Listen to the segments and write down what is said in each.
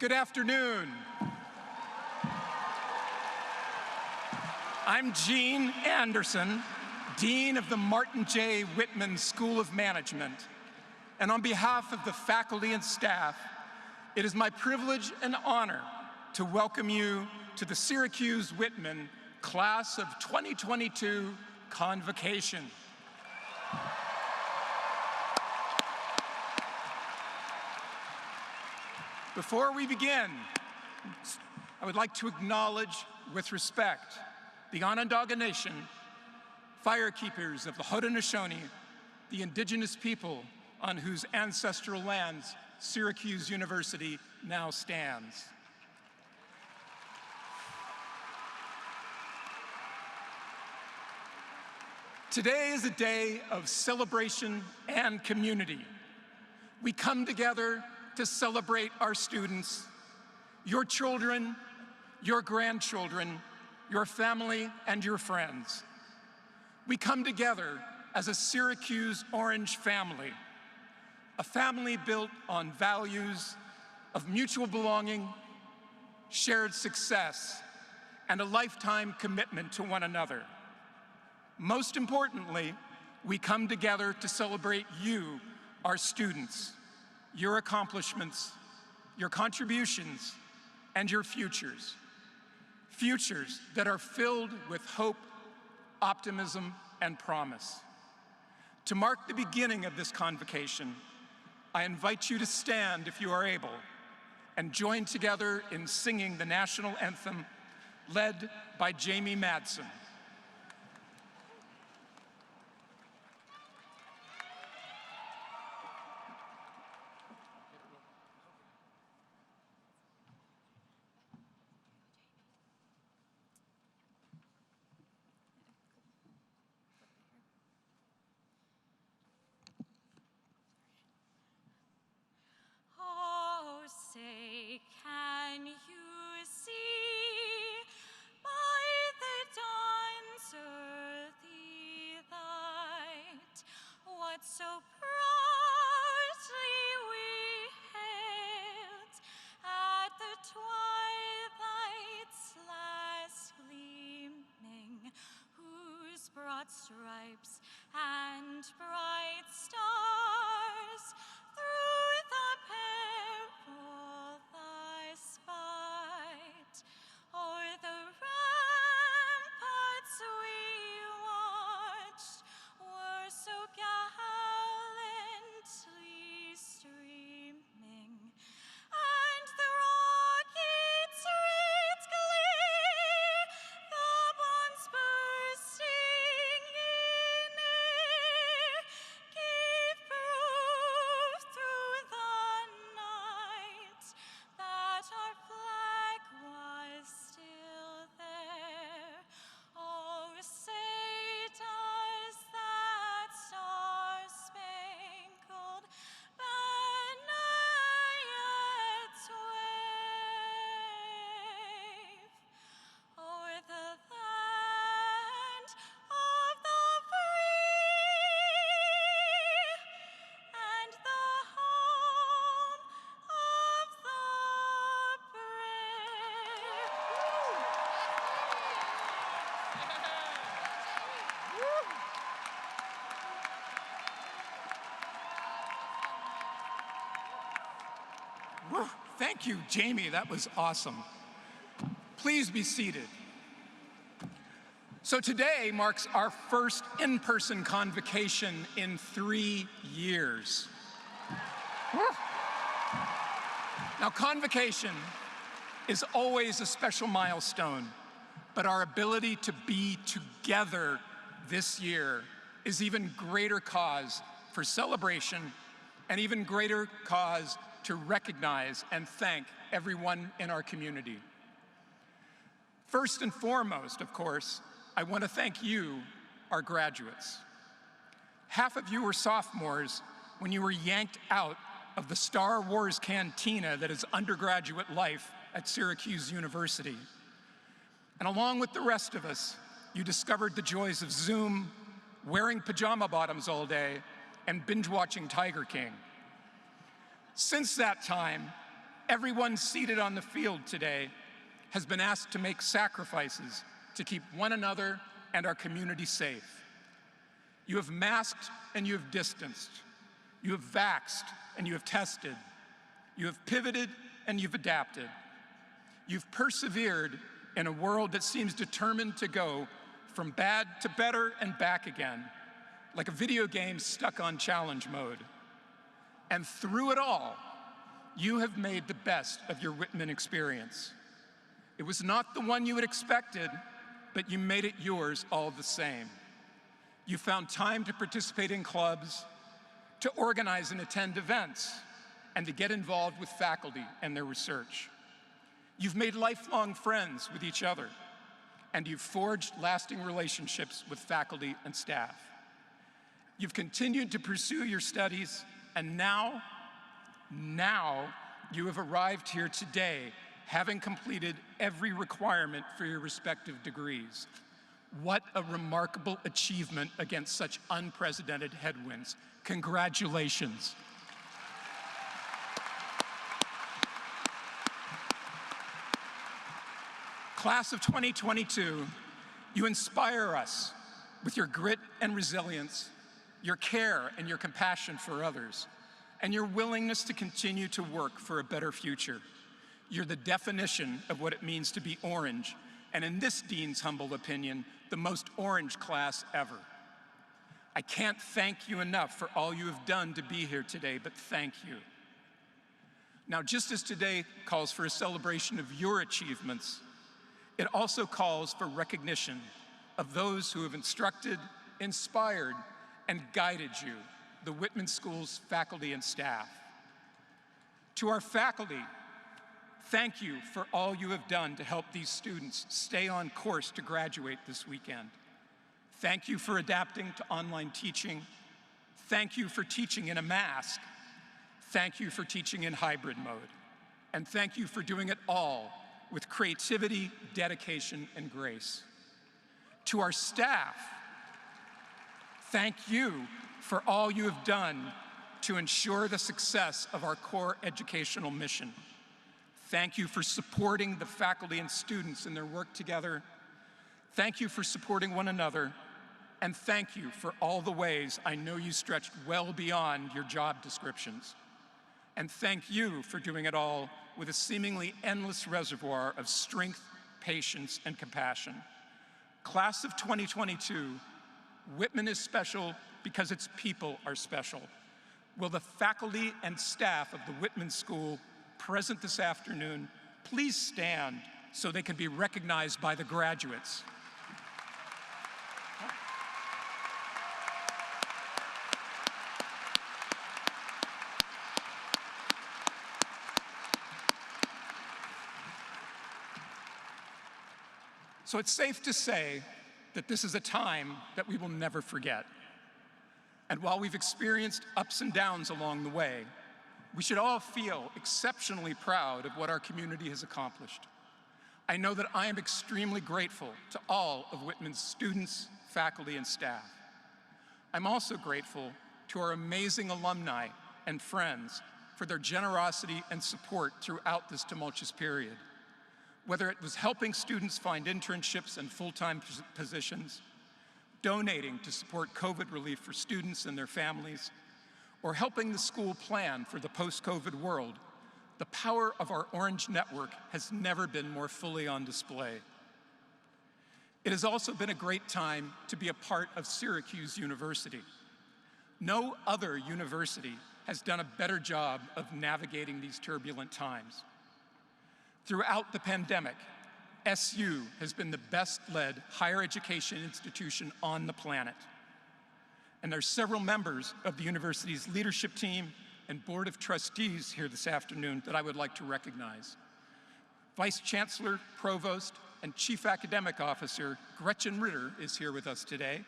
Good afternoon. I'm Gene Anderson, Dean of the Martin J. Whitman School of Management, and on behalf of the faculty and staff, it is my privilege and honor to welcome you to the Syracuse Whitman Class of 2022 Convocation. Before we begin, I would like to acknowledge with respect the Onondaga Nation, firekeepers of the Haudenosaunee, the indigenous people on whose ancestral lands Syracuse University now stands. Today is a day of celebration and community. We come together to celebrate our students, your children, your grandchildren, your family, and your friends. We come together as a Syracuse Orange family, a family built on values of mutual belonging, shared success, and a lifetime commitment to one another. Most importantly, we come together to celebrate you, our students, your accomplishments, your contributions, and your futures. Futures that are filled with hope, optimism, and promise. To mark the beginning of this convocation, I invite you to stand if you are able and join together in singing the national anthem led by Jamie Madsen. Say, can you see by the dawn's earthy light what so proudly we hailed at the twilight's last gleaming, whose broad stripes and bright stars through the peril thy spied, o'er the ramparts we watched, were so gallantly streaming, and the rocket's red glee, the bombs bursting in air, gave proof through the night that our flag was still there. Oh, say does that star-spangled banner yet wave o'er the land of the free and the home of the brave? Whew. Thank you, Jamie. That was awesome. Please be seated. So today marks our first in-person convocation in 3 years. Whew. Now, convocation is always a special milestone, but our ability to be together this year is even greater cause for celebration and even greater cause to recognize and thank everyone in our community. First and foremost, of course, I want to thank you, our graduates. Half of you were sophomores when you were yanked out of the Star Wars cantina that is undergraduate life at Syracuse University. And along with the rest of us, you discovered the joys of Zoom, wearing pajama bottoms all day, and binge-watching Tiger King. Since that time, everyone seated on the field today has been asked to make sacrifices to keep one another and our community safe. You have masked and you have distanced. You have vaxxed and you have tested. You have pivoted and you've adapted. You've persevered in a world that seems determined to go from bad to better and back again, like a video game stuck on challenge mode. And through it all, you have made the best of your Whitman experience. It was not the one you had expected, but you made it yours all the same. You found time to participate in clubs, to organize and attend events, and to get involved with faculty and their research. You've made lifelong friends with each other, and you've forged lasting relationships with faculty and staff. You've continued to pursue your studies, and now you have arrived here today, having completed every requirement for your respective degrees. What a remarkable achievement against such unprecedented headwinds. Congratulations. Class of 2022, you inspire us with your grit and resilience, your care and your compassion for others, and your willingness to continue to work for a better future. You're the definition of what it means to be orange, and in this dean's humble opinion, the most orange class ever. I can't thank you enough for all you have done to be here today, but thank you. Now, just as today calls for a celebration of your achievements, it also calls for recognition of those who have instructed, inspired, and guided you, the Whitman School's faculty and staff. To our faculty, thank you for all you have done to help these students stay on course to graduate this weekend. Thank you for adapting to online teaching. Thank you for teaching in a mask. Thank you for teaching in hybrid mode. And thank you for doing it all with creativity, dedication, and grace. To our staff, thank you for all you have done to ensure the success of our core educational mission. Thank you for supporting the faculty and students in their work together. Thank you for supporting one another. And thank you for all the ways I know you stretched well beyond your job descriptions. And thank you for doing it all with a seemingly endless reservoir of strength, patience, and compassion. Class of 2022, Whitman is special because its people are special. Will the faculty and staff of the Whitman School present this afternoon please stand so they can be recognized by the graduates? So it's safe to say that this is a time that we will never forget. And while we've experienced ups and downs along the way, we should all feel exceptionally proud of what our community has accomplished. I know that I am extremely grateful to all of Whitman's students, faculty, and staff. I'm also grateful to our amazing alumni and friends for their generosity and support throughout this tumultuous period. Whether it was helping students find internships and full-time positions, donating to support COVID relief for students and their families, or helping the school plan for the post-COVID world, the power of our Orange Network has never been more fully on display. It has also been a great time to be a part of Syracuse University. No other university has done a better job of navigating these turbulent times. Throughout the pandemic, SU has been the best-led higher education institution on the planet. And there's several members of the university's leadership team and board of trustees here this afternoon that I would like to recognize. Vice Chancellor, Provost, and Chief Academic Officer Gretchen Ritter is here with us today.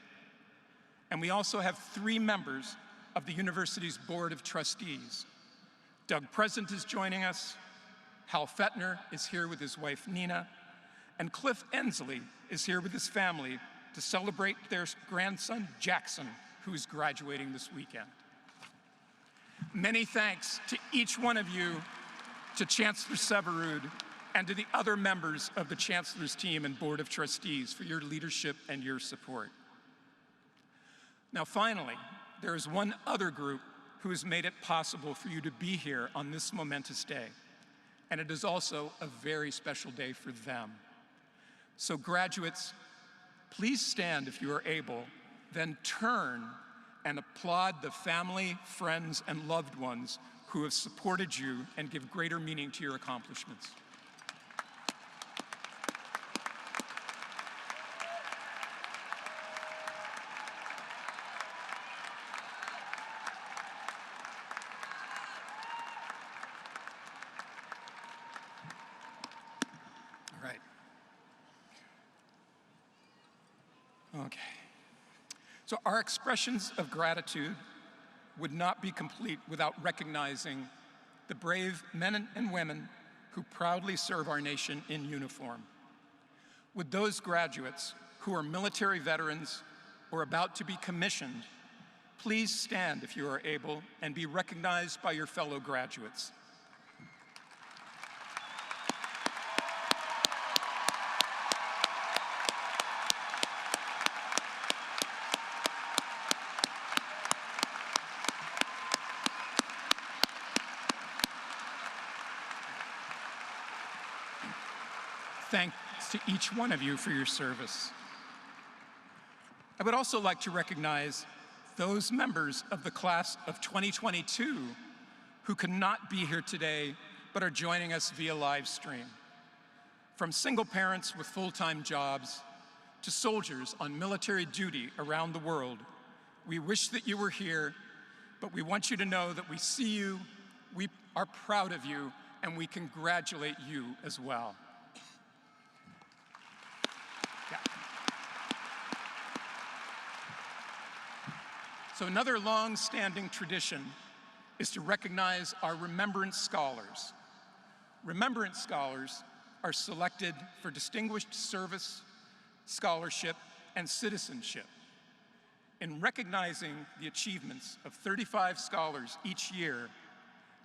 And we also have 3 members of the university's board of trustees. Doug Present is joining us, Hal Fettner is here with his wife Nina, and Cliff Ensley is here with his family to celebrate their grandson Jackson, who is graduating this weekend. Many thanks to each one of you, to Chancellor Severud, and to the other members of the Chancellor's team and Board of Trustees for your leadership and your support. Now finally, there is one other group who has made it possible for you to be here on this momentous day. And it is also a very special day for them. So graduates, please stand if you are able, then turn and applaud the family, friends, and loved ones who have supported you and give greater meaning to your accomplishments. All right. Okay. So our expressions of gratitude would not be complete without recognizing the brave men and women who proudly serve our nation in uniform. Would those graduates who are military veterans or about to be commissioned, please stand if you are able and be recognized by your fellow graduates. Thanks to each one of you for your service. I would also like to recognize those members of the class of 2022 who could not be here today but are joining us via live stream. From single parents with full-time jobs to soldiers on military duty around the world, we wish that you were here, but we want you to know that we see you, we are proud of you, and we congratulate you as well. So another long-standing tradition is to recognize our Remembrance Scholars. Remembrance Scholars are selected for distinguished service, scholarship, and citizenship. In recognizing the achievements of 35 scholars each year,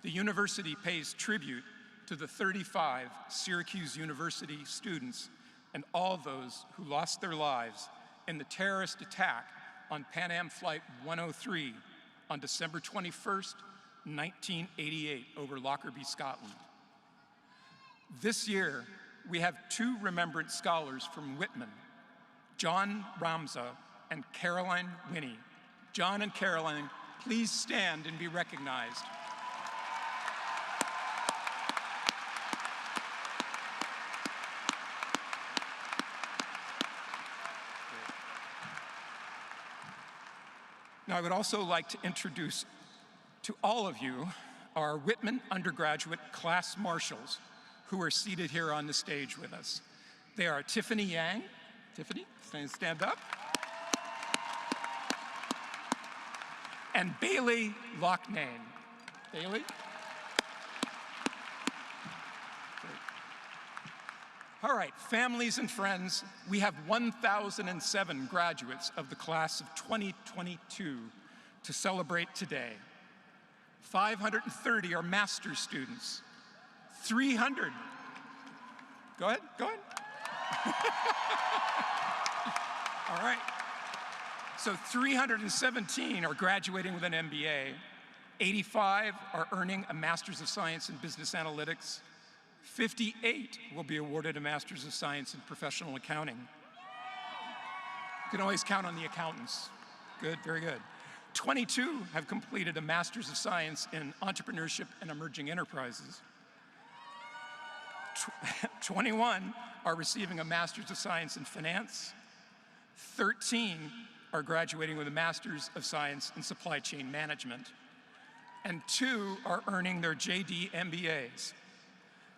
the university pays tribute to the 35 Syracuse University students and all those who lost their lives in the terrorist attack on Pan Am Flight 103 on December 21st, 1988, over Lockerbie, Scotland. This year, we have two Remembrance Scholars from Whitman, John Ramza and Caroline Winnie. John and Caroline, please stand and be recognized. Now, I would also like to introduce to all of you our Whitman undergraduate class marshals who are seated here on the stage with us. They are Tiffany Yang. Tiffany, stand up. And Bailey Loughnane. Bailey? All right, families and friends, we have 1,007 graduates of the class of 2022 to celebrate today. 530 are master's students. 300, go ahead. All right, so 317 are graduating with an MBA. 85 are earning a Master's of Science in Business Analytics. 58 will be awarded a Master's of Science in Professional Accounting. You can always count on the accountants. Good, very good. 22 have completed a Master's of Science in Entrepreneurship and Emerging Enterprises. 21 are receiving a Master's of Science in Finance. 13 are graduating with a Master's of Science in Supply Chain Management. And 2 are earning their JD MBAs.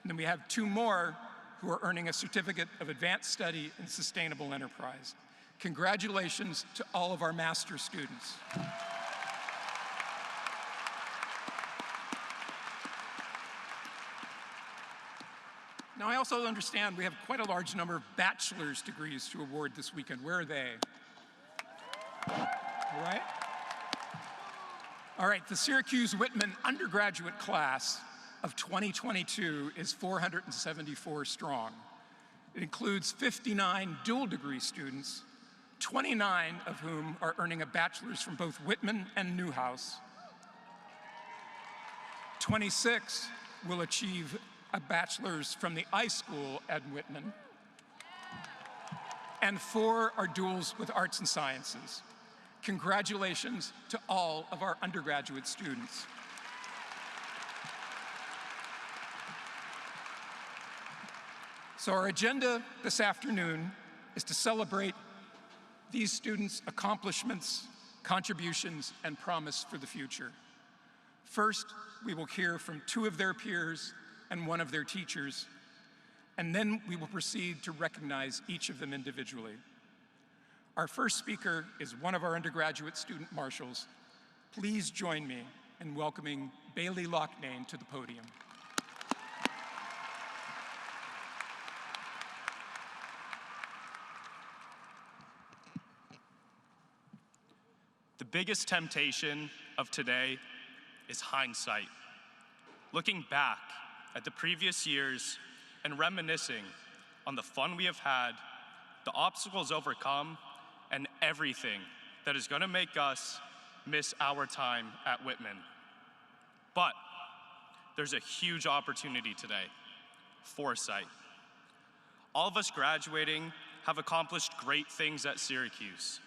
And then we have 2 more who are earning a Certificate of Advanced Study in Sustainable Enterprise. Congratulations to all of our master's students. Now, I also understand we have quite a large number of bachelor's degrees to award this weekend. Where are they? All right. All right, the Syracuse Whitman undergraduate class of 2022 is 474 strong. It includes 59 dual degree students, 29 of whom are earning a bachelor's from both Whitman and Newhouse. 26 will achieve a bachelor's from the iSchool at Whitman. And 4 are duals with arts and sciences. Congratulations to all of our undergraduate students. So our agenda this afternoon is to celebrate these students' accomplishments, contributions, and promise for the future. First, we will hear from 2 of their peers and 1 of their teachers, and then we will proceed to recognize each of them individually. Our first speaker is one of our undergraduate student marshals. Please join me in welcoming Bailey Loughnane to the podium. The biggest temptation of today is hindsight. Looking back at the previous years and reminiscing on the fun we have had, the obstacles overcome, and everything that is going to make us miss our time at Whitman. But there's a huge opportunity today: foresight. All of us graduating have accomplished great things at Syracuse,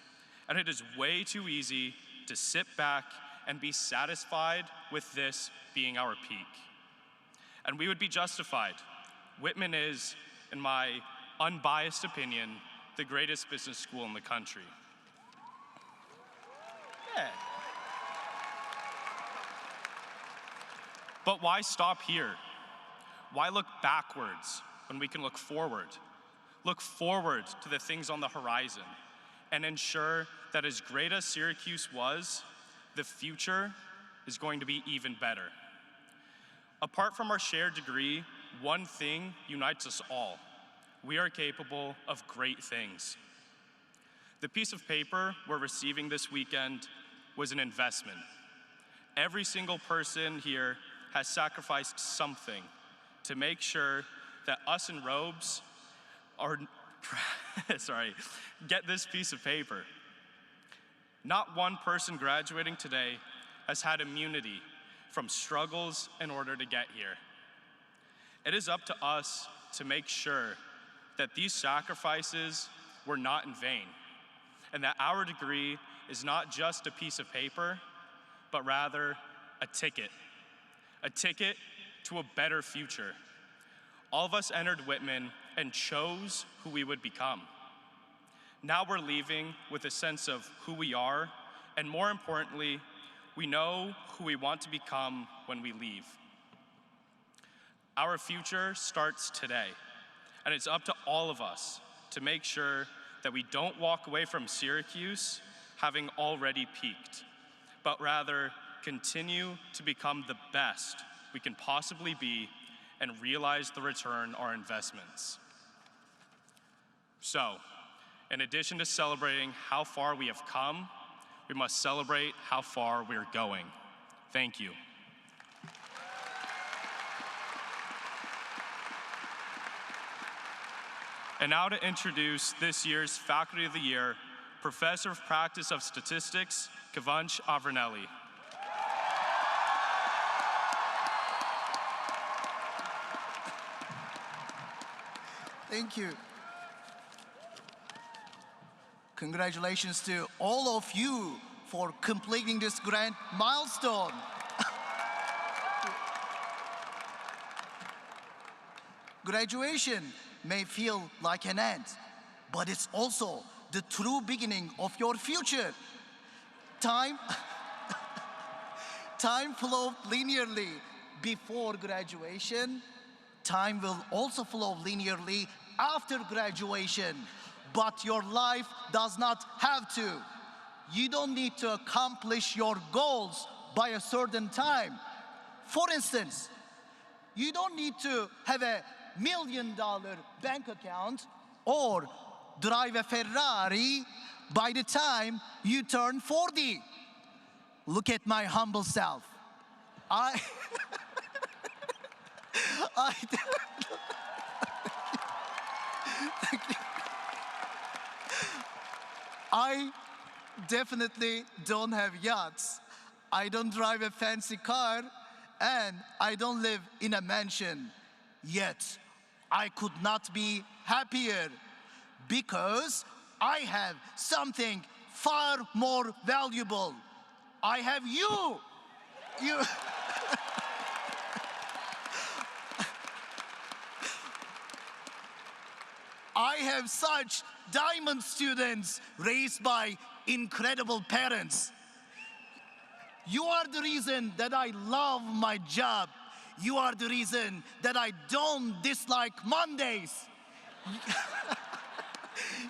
and it is way too easy to sit back and be satisfied with this being our peak. And we would be justified. Whitman is, in my unbiased opinion, the greatest business school in the country. Yeah. But why stop here? Why look backwards when we can look forward? Look forward to the things on the horizon and ensure that as great as Syracuse was, the future is going to be even better. Apart from our shared degree, one thing unites us all: we are capable of great things. The piece of paper we're receiving this weekend was an investment. Every single person here has sacrificed something to make sure that us in robes are, get this piece of paper. Not one person graduating today has had immunity from struggles in order to get here. It is up to us to make sure that these sacrifices were not in vain, and that our degree is not just a piece of paper, but rather a ticket to a better future. All of us entered Whitman and chose who we would become. Now we're leaving with a sense of who we are, and more importantly, we know who we want to become when we leave. Our future starts today, and it's up to all of us to make sure that we don't walk away from Syracuse having already peaked, but rather continue to become the best we can possibly be and realize the return on our investments. So, in addition to celebrating how far we have come, we must celebrate how far we're going. Thank you. And now to introduce this year's Faculty of the Year, Professor of Practice of Statistics, Kavanch Avranelli. Thank you. Congratulations to all of you for completing this grand milestone. Graduation may feel like an end, but it's also the true beginning of your future. Time flowed linearly before graduation. Time will also flow linearly after graduation, but your life does not have to. You don't need to accomplish your goals by a certain time. For instance, you don't need to have a $1 million bank account or drive a Ferrari by the time you turn 40. Look at my humble self. I definitely don't have yachts. I don't drive a fancy car, and I don't live in a mansion. Yet, I could not be happier because I have something far more valuable. I have you. You. I have such diamond students raised by incredible parents. You are the reason that I love my job. You are the reason that I don't dislike Mondays.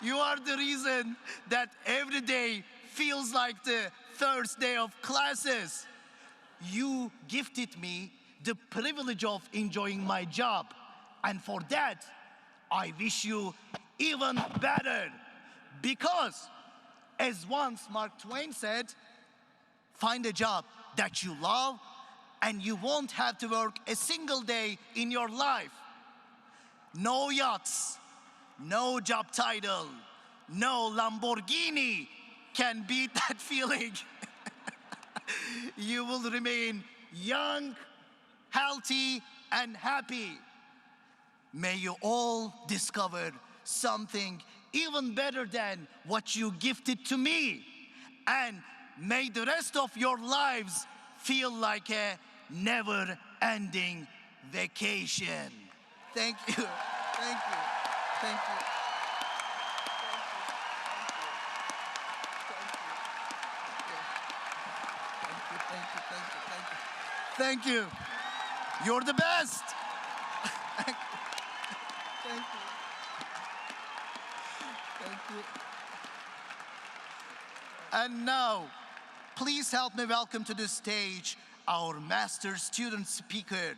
You are the reason that every day feels like the first day of classes. You gifted me the privilege of enjoying my job. And for that, I wish you even better. Because, as once Mark Twain said, find a job that you love and you won't have to work a single day in your life. No yachts, no job title, no Lamborghini can beat that feeling. You will remain young, healthy, and happy. May you all discover something even better than what you gifted to me. And may the rest of your lives feel like a never-ending vacation. Thank you. Thank you. Thank you. Thank you. You're the best. Thank you. Thank you. And now, please help me welcome to the stage our master student speaker.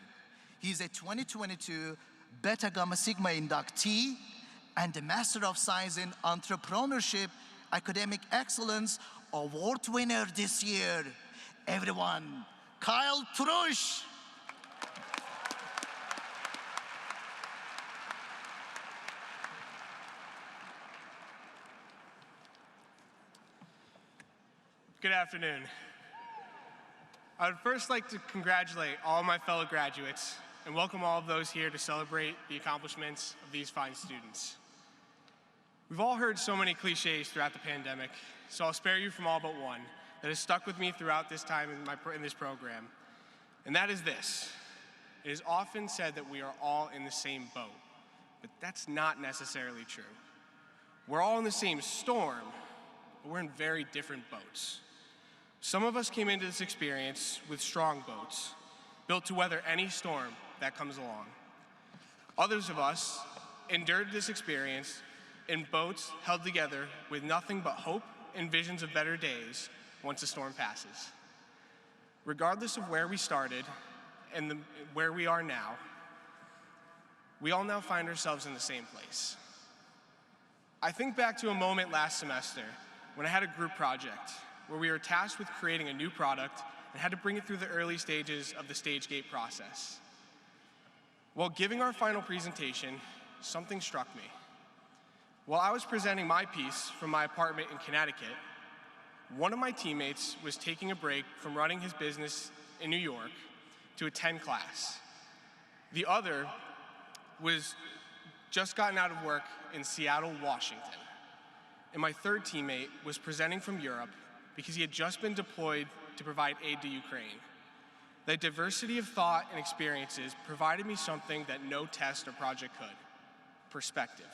He's a 2022 Beta Gamma Sigma inductee and the Master of Science in Entrepreneurship Academic Excellence Award winner this year. Everyone, Kyle Trush. Good afternoon. I would first like to congratulate all my fellow graduates and welcome all of those here to celebrate the accomplishments of these fine students. We've all heard so many cliches throughout the pandemic, so I'll spare you from all but one that has stuck with me throughout this time in this program, and that is this. It is often said that we are all in the same boat, but that's not necessarily true. We're all in the same storm, but we're in very different boats. Some of us came into this experience with strong boats, built to weather any storm that comes along. Others of us endured this experience in boats held together with nothing but hope and visions of better days once the storm passes. Regardless of where we started and where we are now, we all now find ourselves in the same place. I think back to a moment last semester when I had a group project where we were tasked with creating a new product and had to bring it through the early stages of the stage gate process. While giving our final presentation, something struck me. While I was presenting my piece from my apartment in Connecticut, one of my teammates was taking a break from running his business in New York to attend class. The other was just gotten out of work in Seattle, Washington. And my third teammate was presenting from Europe because he had just been deployed to provide aid to Ukraine. The diversity of thought and experiences provided me something that no test or project could: perspective.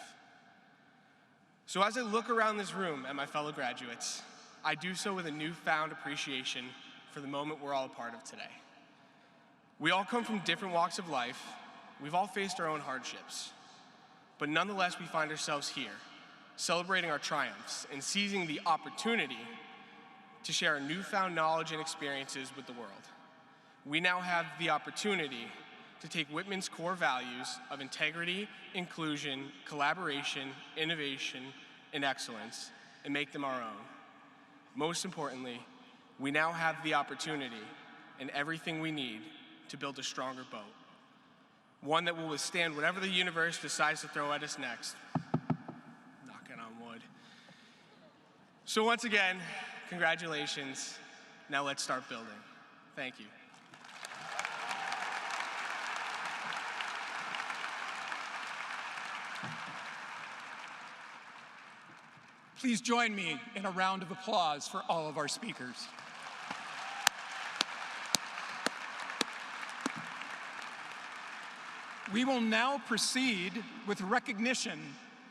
So as I look around this room at my fellow graduates, I do so with a newfound appreciation for the moment we're all a part of today. We all come from different walks of life. We've all faced our own hardships. But nonetheless, we find ourselves here, celebrating our triumphs and seizing the opportunity to share our newfound knowledge and experiences with the world. We now have the opportunity to take Whitman's core values of integrity, inclusion, collaboration, innovation, and excellence and make them our own. Most importantly, we now have the opportunity and everything we need to build a stronger boat, one that will withstand whatever the universe decides to throw at us next. Knocking on wood. So once again, congratulations. Now let's start building. Thank you. Please join me in a round of applause for all of our speakers. We will now proceed with recognition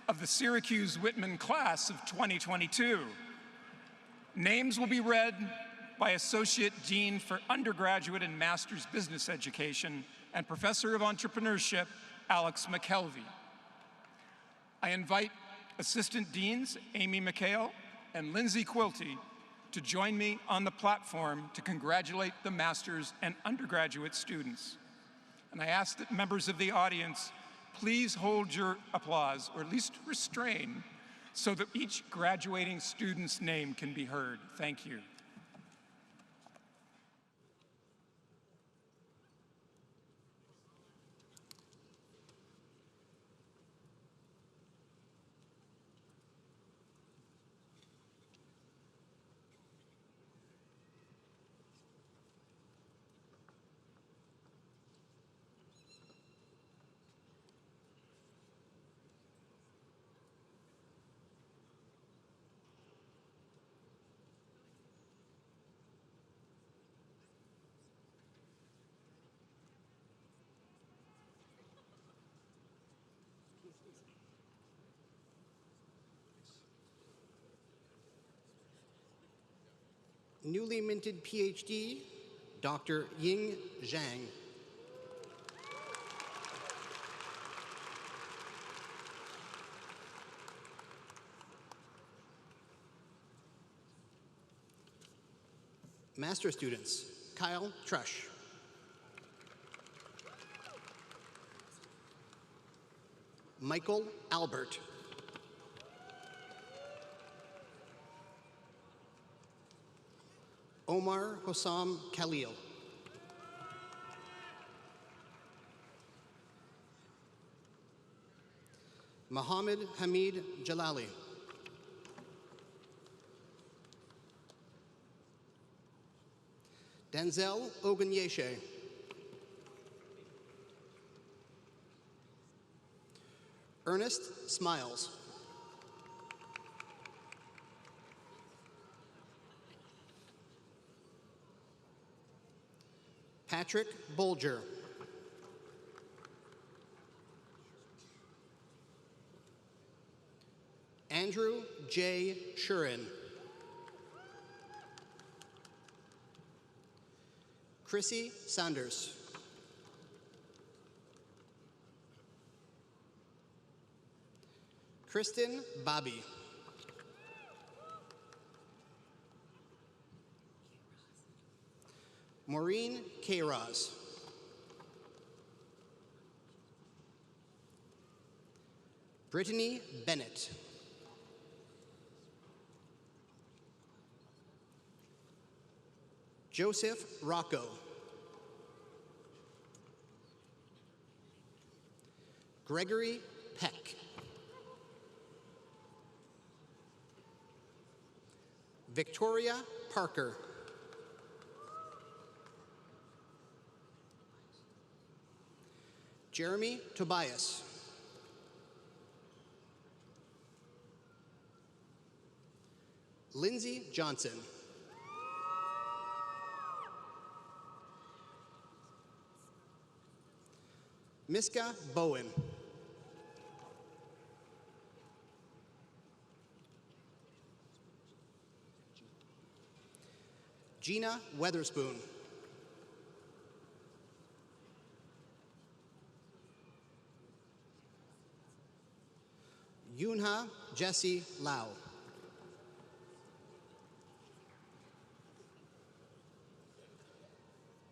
of the Syracuse Whitman class of 2022. Names will be read by Associate Dean for Undergraduate and Master's Business Education and Professor of Entrepreneurship, Alex McKelvey. I invite Assistant Deans Amy McHale and Lindsay Quilty to join me on the platform to congratulate the master's and undergraduate students. And I ask that members of the audience please hold your applause, or at least restrain, so that each graduating student's name can be heard. Thank you. Newly minted PhD, Dr. Ying Zhang. Master students, Kyle Trush. Michael Albert. Omar Hossam Khalil. Mohammed Hamid Jalali. Denzel Ogunyeshe. Ernest Smiles. Patrick Bolger. Andrew J. Shurin. Chrissy Sanders. Kristen Bobby. Maureen Kairaz. Brittany Bennett. Joseph Rocco. Gregory Peck. Victoria Parker. Jeremy Tobias. Lindsay Johnson. Miska Bowen. Gina Weatherspoon. Yunha Jesse Lau.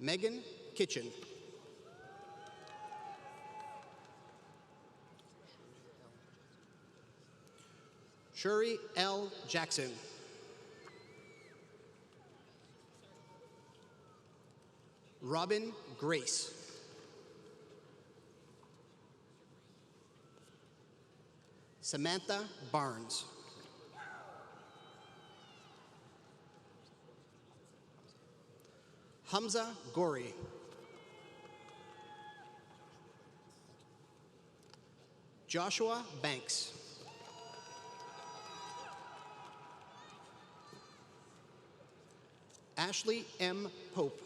Megan Kitchen. Shuri L. Jackson. Robin Grace. Samantha Barnes. Hamza Gori. Joshua Banks. Ashley M. Pope.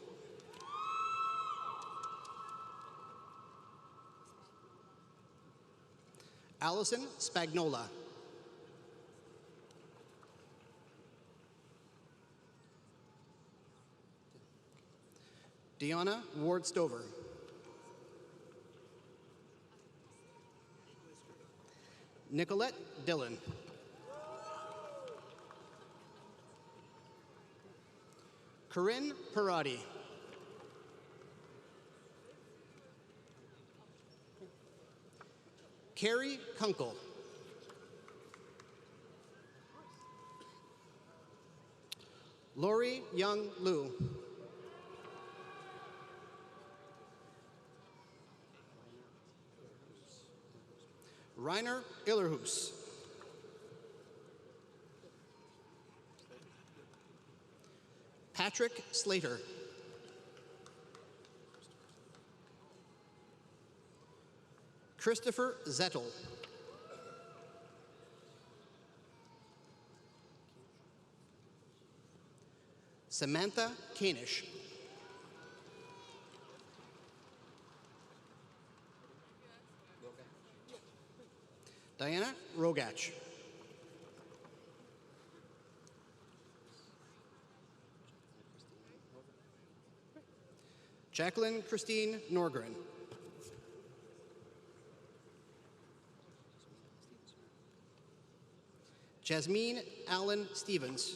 Allison Spagnola. Deanna Ward Stover. Nicolette Dillon. Corinne Parati. Carrie Kunkel. Lori Young Liu. Reiner Illerhus. Patrick Slater. Christopher Zettel. Samantha Kanish. Diana Rogach. Jacqueline Christine Norgren. Jasmine Allen Stevens.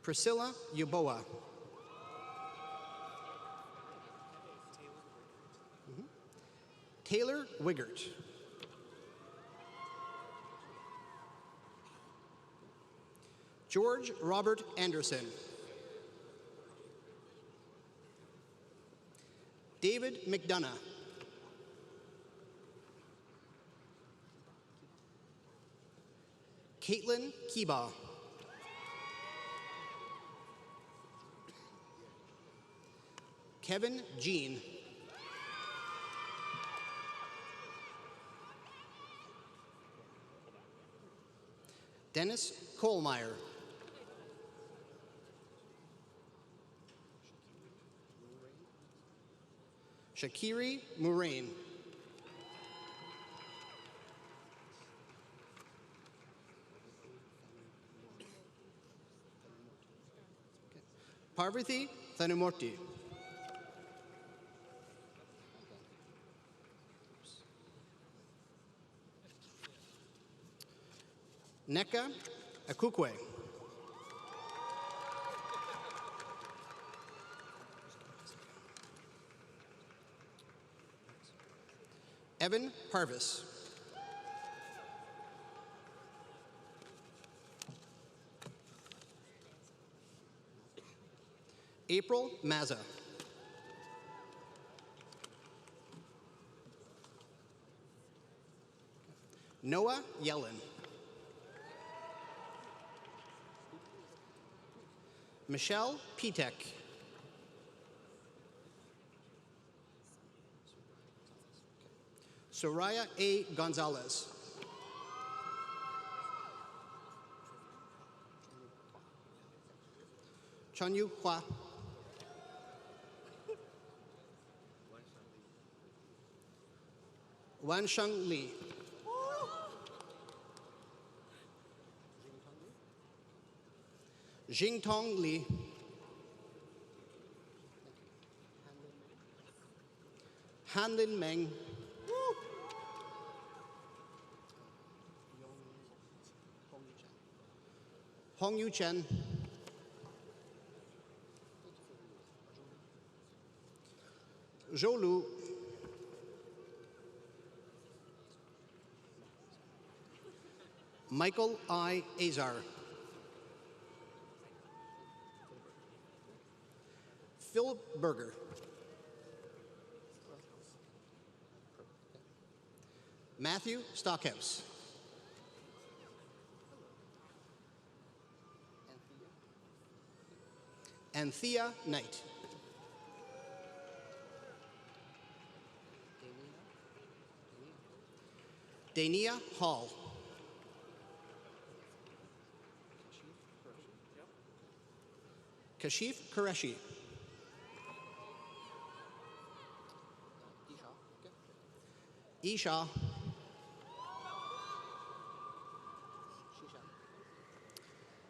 Priscilla Yuboa. Taylor Wiggert. George Robert Anderson. David McDonough. Caitlin Kiba. Kevin Jean. Dennis Kohlmeyer. Shakiri Murain. Parvati Thanumurti. Neka Akukwe. Evan Parvis. April Mazza. Noah Yellen. Michelle Pitek. Soraya A. Gonzalez. Chanyu Hua. Wansheng Li. Jingtong Li. Hanlin Meng. Hong Yu Chen. Zhou Lu. Michael I. Azar. Philip Berger. Matthew Stockhouse. Anthea Knight. Dania Hall. Kashif Qureshi. Isha.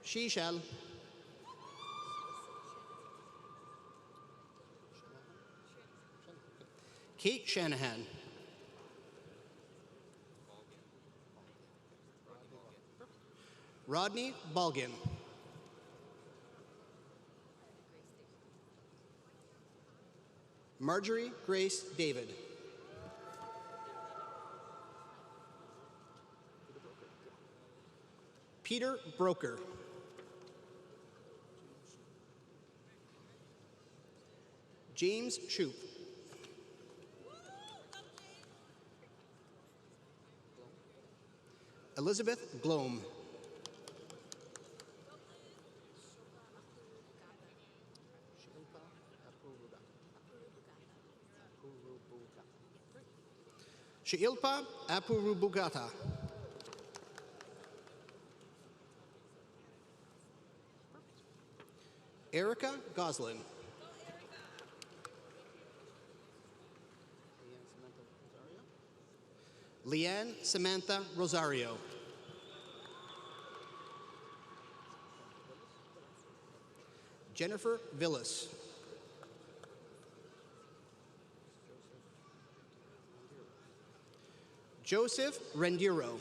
Shishal. Kate Shanahan. Rodney Balgin. Marjorie Grace David. Peter Broker. James Shoup. Elizabeth Glome. Shilpa Apurubugata. Erica Goslin. Leanne Samantha Rosario. Jennifer Villas. Joseph Rendiro.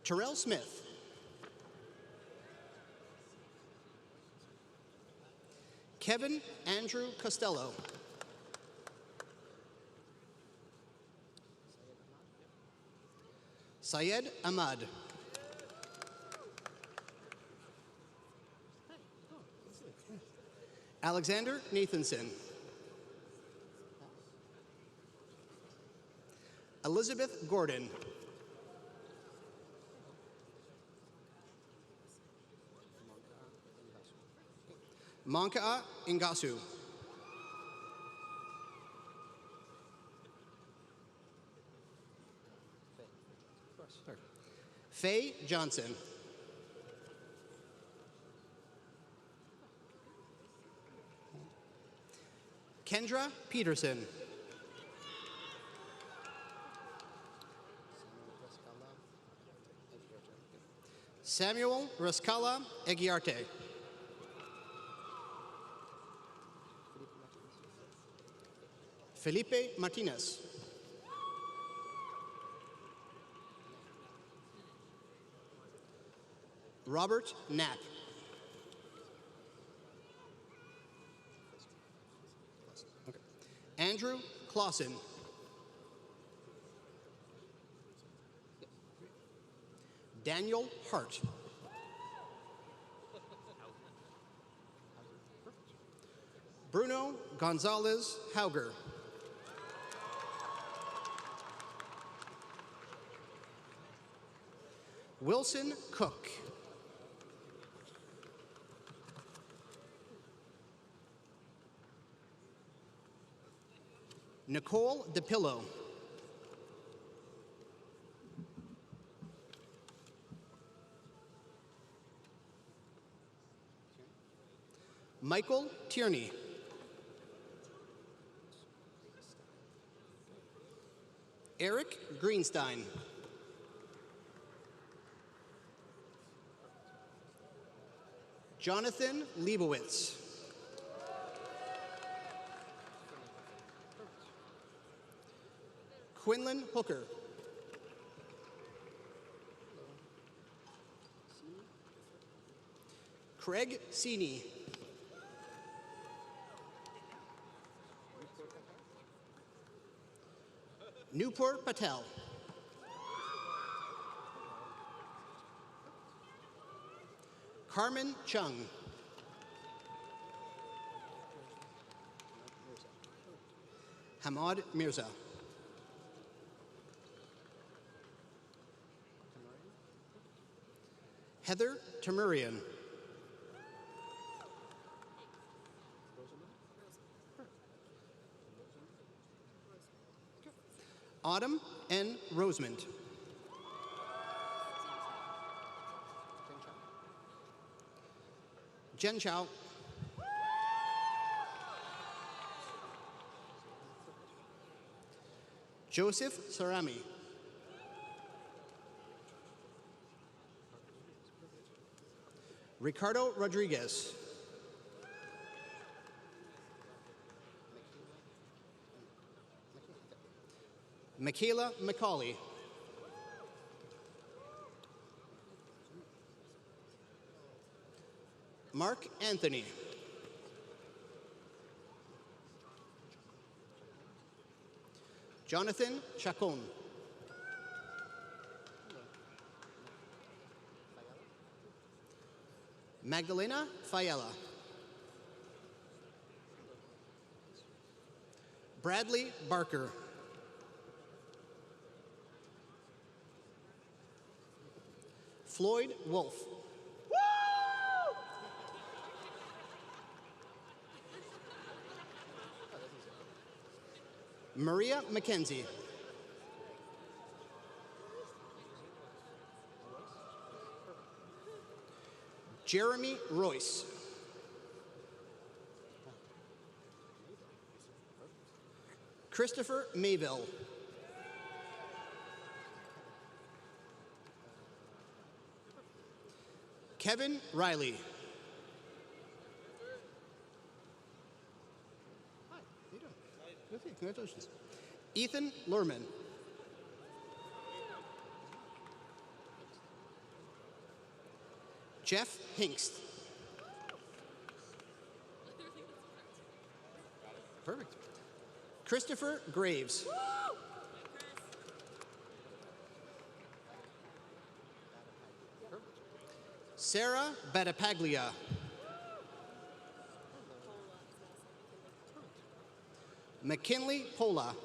Terrell Smith. Kevin Andrew Costello. Syed Ahmad. Alexander Nathanson. Elizabeth Gordon. Manka'a Ingasu. Faye Johnson. Kendra Peterson. Samuel Rascala Egiarte. Felipe Martinez. Robert Knapp. Okay. Andrew Clausen. Daniel Hart. Bruno Gonzalez Hauger. Wilson Cook. Nicole DePillo. Michael Tierney. Eric Greenstein. Jonathan Leibowitz. Quinlan Hooker. Craig Seeney. Nupur Patel. Carmen Chung. Hamad Mirza. Heather Tamurian. Autumn N. Rosemond. Jen Chow. Joseph Sarami. Ricardo Rodriguez. Michaela McCauley. Mark Anthony. Jonathan Chacon. Magdalena Fayella. Bradley Barker. Floyd Wolf. Maria McKenzie. Jeremy Royce. Christopher Mayville. Kevin Riley. Hi, how you doing? Okay, congratulations. Ethan Lerman. Jeff Hinkst. Perfect. Christopher Graves. Sarah Battapaglia. McKinley Pola.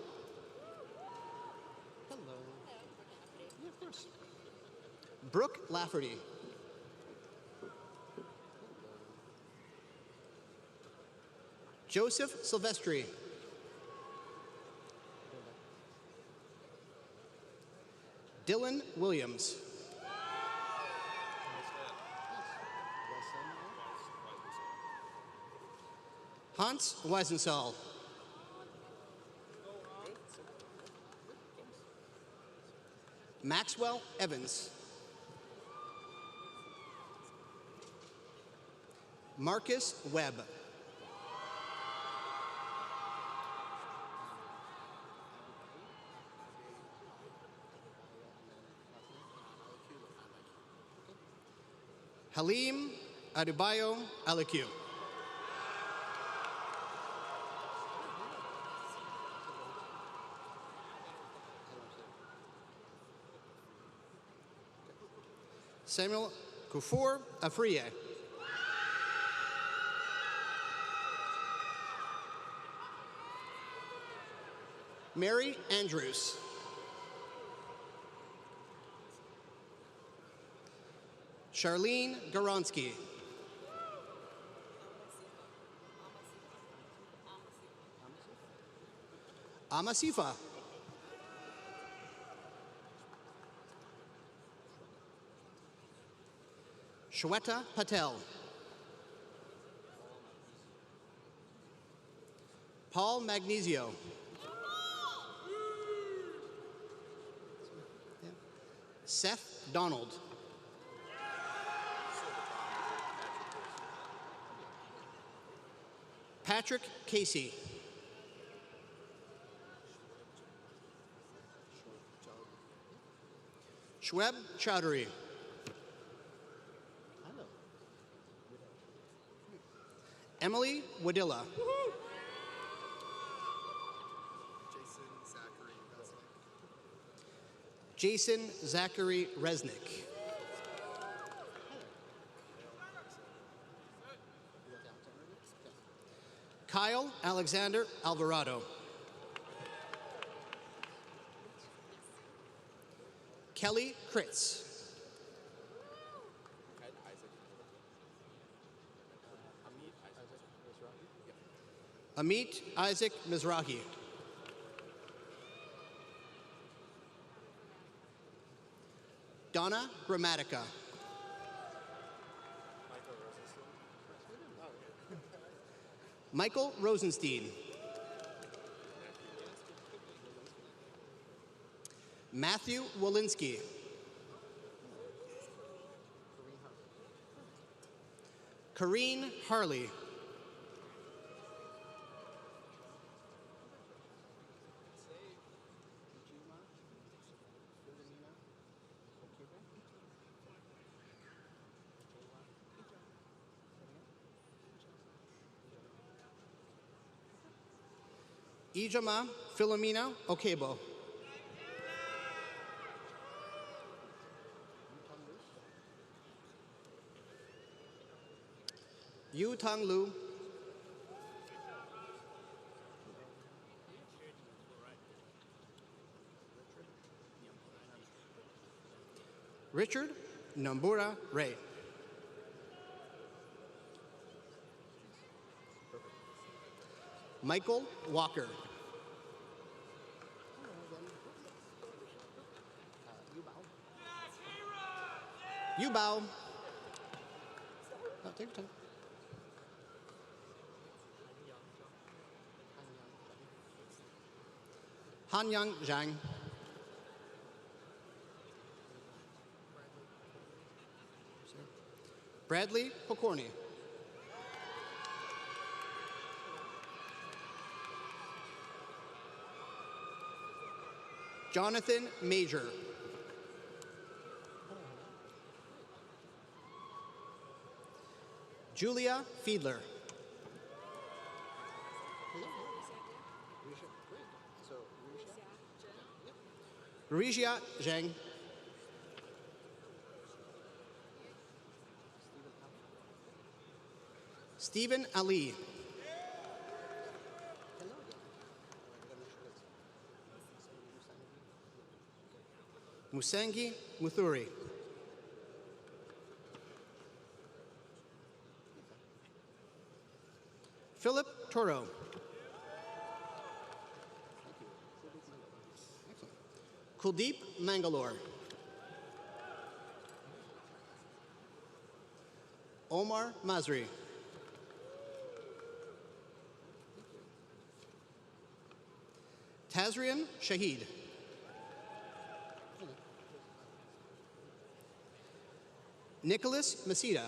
Hello. Yeah, of course. Brooke Lafferty. Joseph Silvestri. Dylan Williams. Hans Weisensal. Maxwell Evans. Marcus Webb. Halim Adebayo Alikiu. Samuel Kufour Afriye. Mary Andrews. Charlene Garonsky. Amasifa. Shweta Patel. Paul Magnesio. Seth Donald. Patrick Casey. Shweb Chowdhury. Emily Wadilla. Jason Zachary Resnick. Kyle Alexander Alvarado. Kelly Kritz. Amit Isaac Mizrahi. Donna Grammatica. Michael Rosenstein. Matthew Walensky. Kareen Harley. Ijama Philomena Okebo. Yu Tang Lu. Richard Nambura Ray. Michael Walker. You bow. Oh, take your time. Hanyang Zhang. Bradley Pokorny. Jonathan Major. Julia Fiedler. Rijia Zhang. Stephen Ali. Musangi Muthuri. Philip Toro. Kuldeep Mangalore. Omar Mazri. Tazrian Shahid. Nicholas Masida.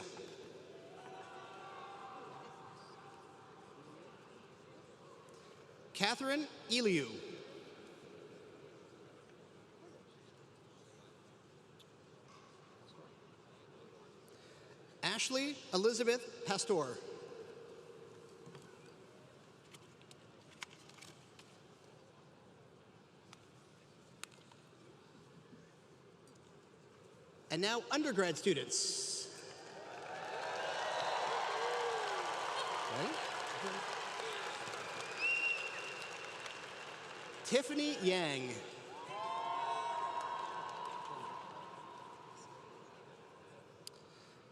Catherine Eliu. Ashley Elizabeth Pastor. And now undergrad students. Ready? Tiffany Yang.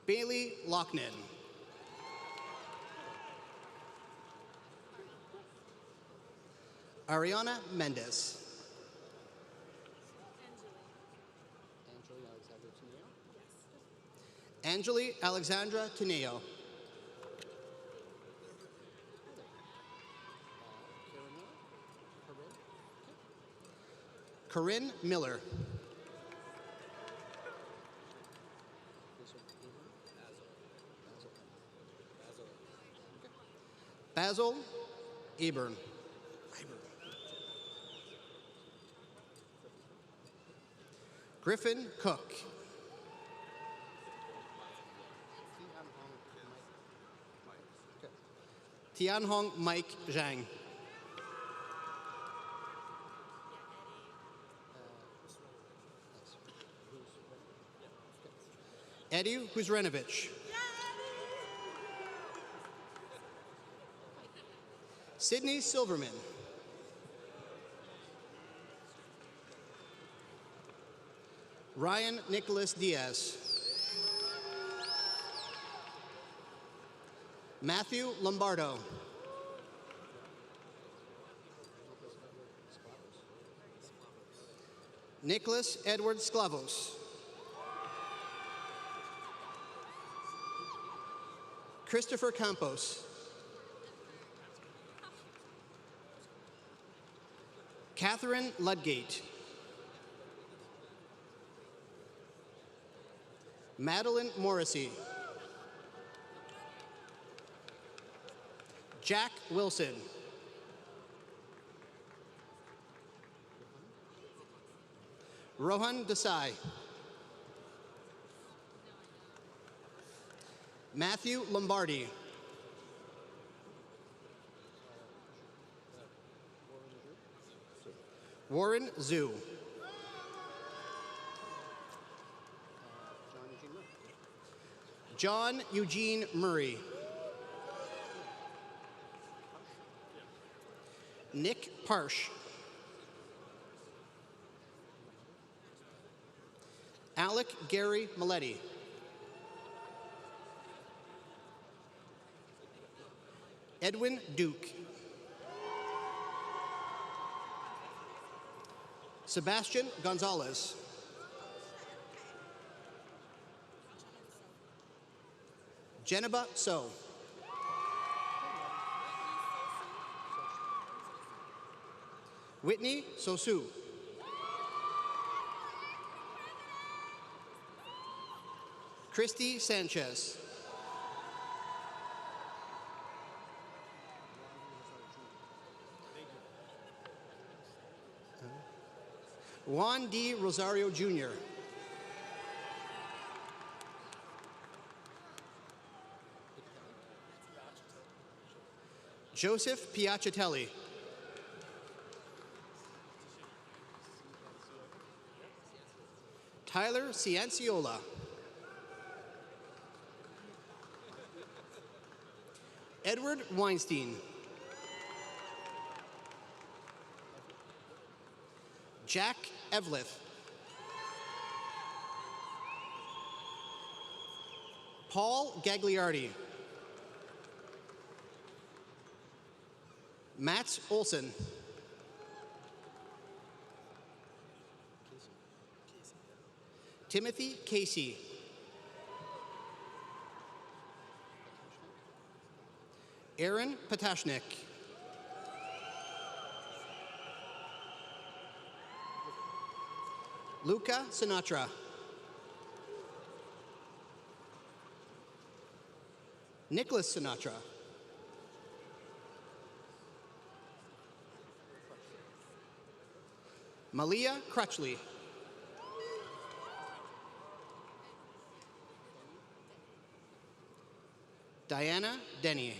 Bailey Lochnan. Ariana Mendez. Angeli Alexandra Tuneo. Corinne Miller. Basil Eburn. Griffin Cook. Tianhong Mike Zhang. Eddie Huzrenovich. Sydney Silverman. Ryan Nicholas Diaz. Matthew Lombardo. Nicholas Edward Sklavos. Christopher Campos. Catherine Ludgate. Madeline Morrissey. Jack Wilson. Rohan Desai. Matthew Lombardi. Warren Zhu. John Eugene Murray. Nick Parsh. Alec Gary Maletti. Edwin Duke. Sebastian Gonzalez. Jeneba So. Whitney Sosu. Christy Sanchez. Juan D. Rosario Jr. Joseph Piacatelli. Tyler Cianciola. Edward Weinstein. Jack Evlith. Paul Gagliardi. Matt Olson. Timothy Casey. Aaron Patashnik. Luca Sinatra. Nicholas Sinatra. Malia Crutchley. Diana Denny.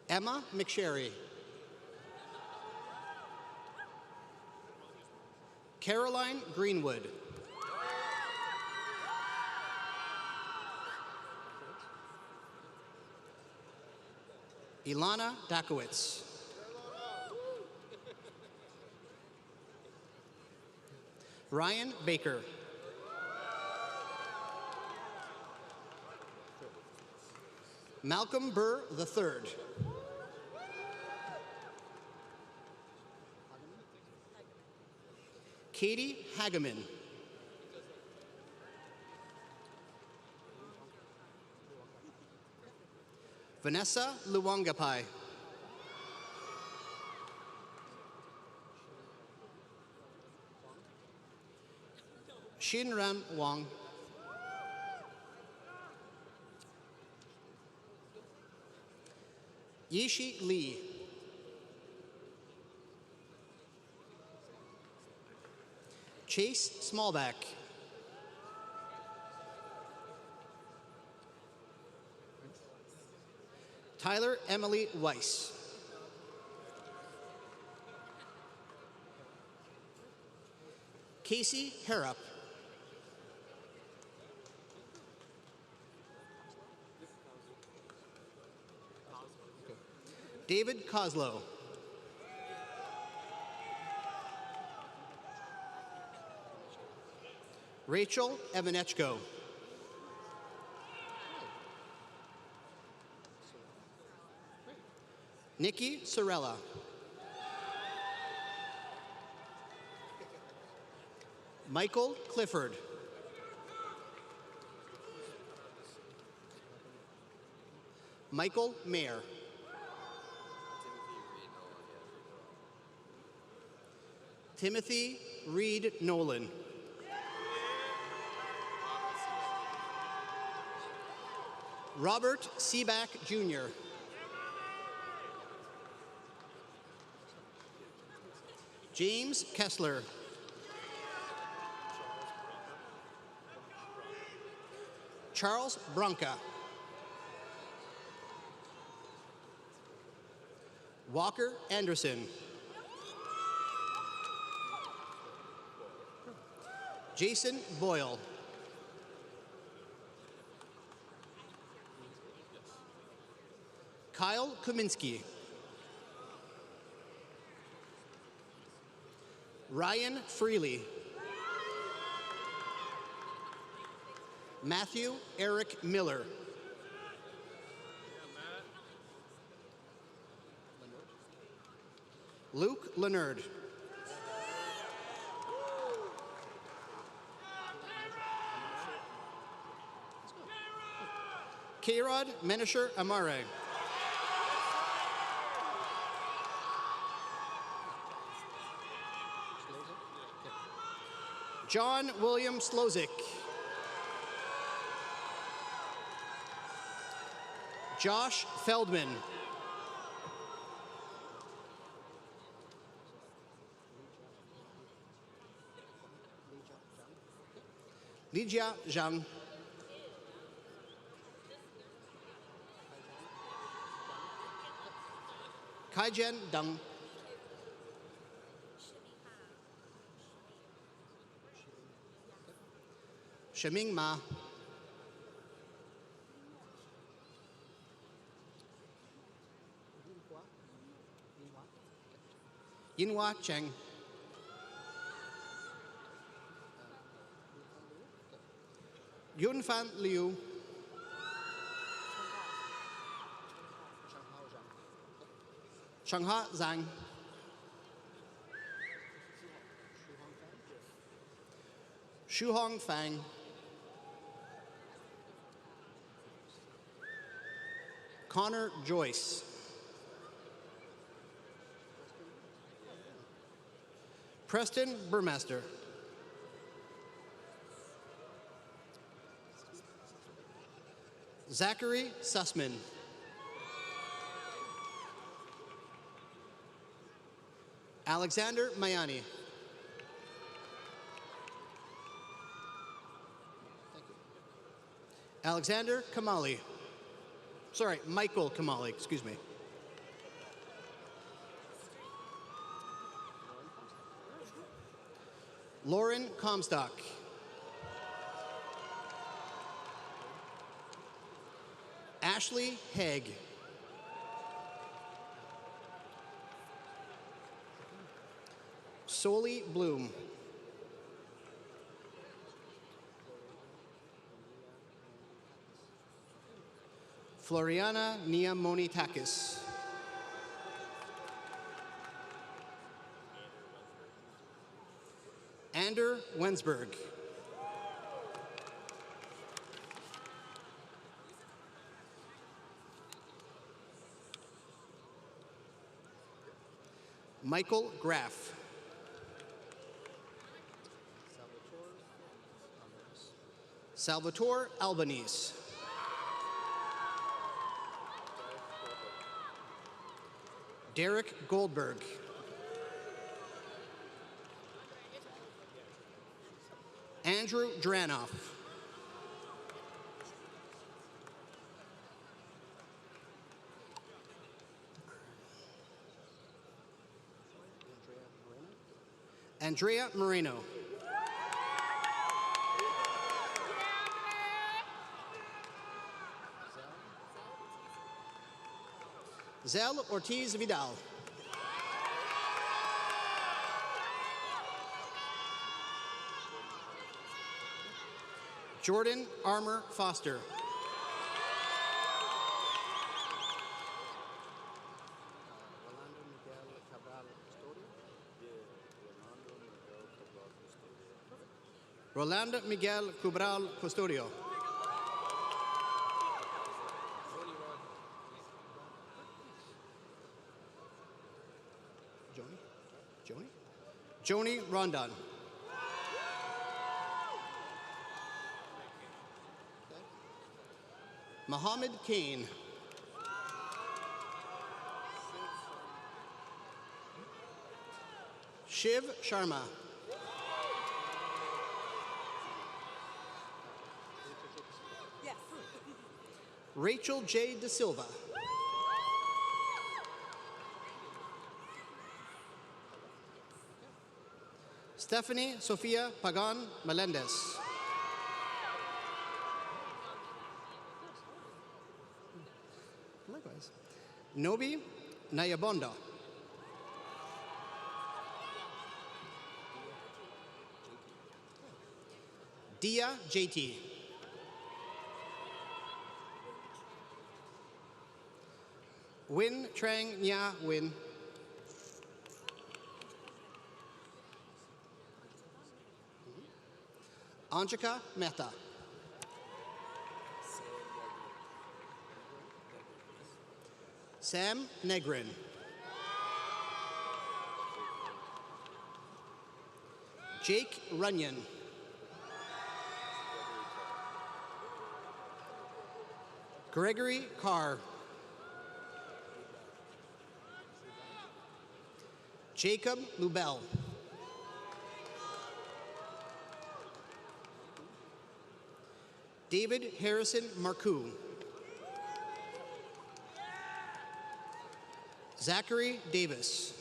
Emma McSherry. Caroline Greenwood. Ilana Dakowitz. Ryan Baker. Malcolm Burr III. Katie Hageman. Vanessa Luwangapai. Shinram Wang. Yishi Lee. Chase Smallback. Tyler Emily Weiss. Casey Harrop. David Coslow. Rachel Evanechko. Nikki Sorella. Michael Clifford. Michael Mayer. Timothy Reed Nolan. Robert Seaback Jr. James Kessler. Charles Branca. Walker Anderson. Jason Boyle. Kyle Kuminski. Ryan Freely. Matthew Eric Miller. Luke Leonard. Kayrod Menisher Amare. John William Slozik. Josh Feldman. Lijia Zhang. Kaijian Deng. Sheming Ma. Yinhua Cheng. Yunfan Liu. Changha Zhang. Shuhong Fang. Connor Joyce. Preston Burmaster. Zachary Sussman. Alexander Mayani. Alexander Kamali. Sorry, Michael Kamali, excuse me. Lauren Comstock. Ashley Haig. Soli Bloom. Floriana Niamonitakis. Ander Wensberg. Michael Graff. Salvatore Albanese. Derek Goldberg. Andrew Dranoff. Andrea Moreno. Zel Ortiz Vidal. Jordan Armour Foster. Rolando Miguel Cabral Custodio. Joni Rondon. Mohammed Kane. Shiv Sharma. Yes. Rachel J. De Silva. Stephanie Sofia Pagan Melendez. Likewise. Nobi Nayabonda. Dia JT. Win Trang Nya Win. Anjika Mehta. Sam Negrin. Jake Runyon. Gregory Carr. Jacob Lubell. David Harrison Marcoux. Zachary Davis.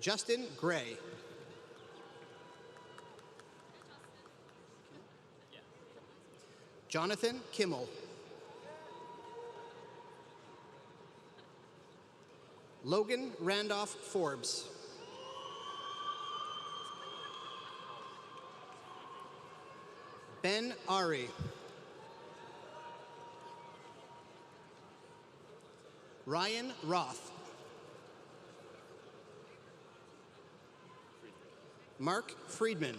Justin Gray. Jonathan Kimmel. Logan Randolph Forbes. Ben Ari. Ryan Roth. Mark Friedman.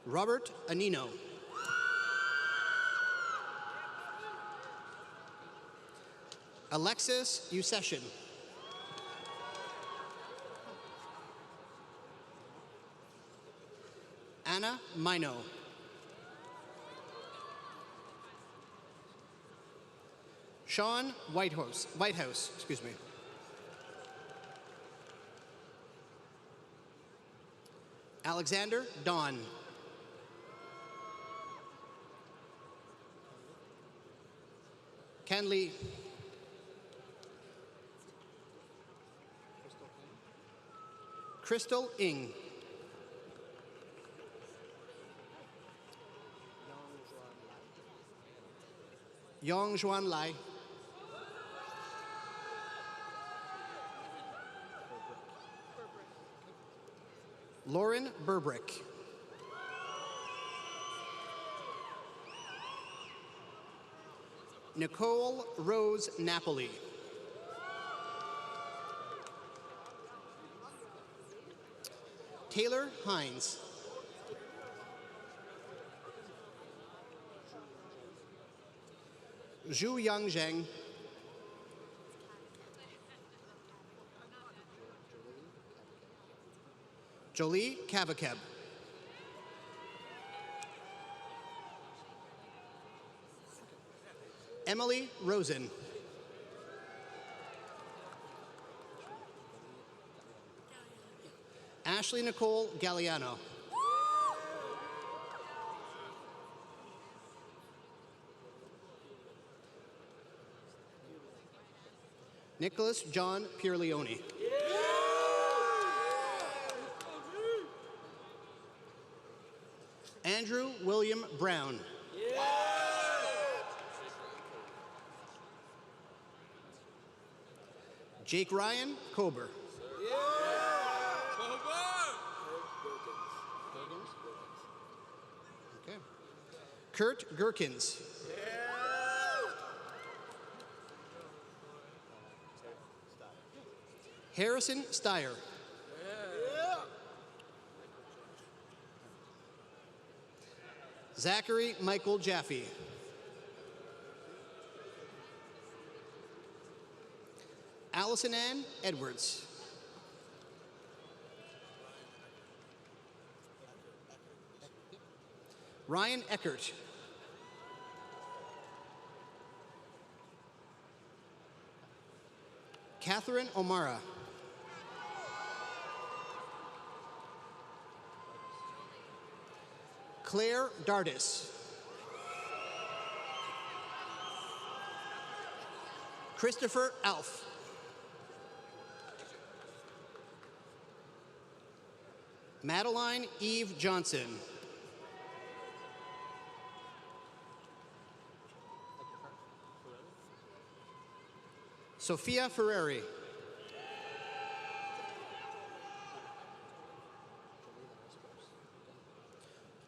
Robert Anino. Alexis Useshin. Anna Mino. Sean Whitehouse, excuse me. Alexander Don. Kenley. Crystal Ing. Yong Juan Lai. Lauren Burbrick. Nicole Rose Napoli. Taylor Hines. Zhu Yang Zheng. Jolie Kavakeb. Emily Rosen. Ashley Nicole Galliano. Nicholas John Pierleone. Andrew William Brown. Jake Ryan Kober. Okay. Kurt Gherkins. Harrison Steyer. Zachary Michael Jaffe. Allison Ann Edwards. Ryan Eckert. Catherine O'Mara. Claire Dardis. Christopher Alf. Madeline Eve Johnson. Sophia Ferreri.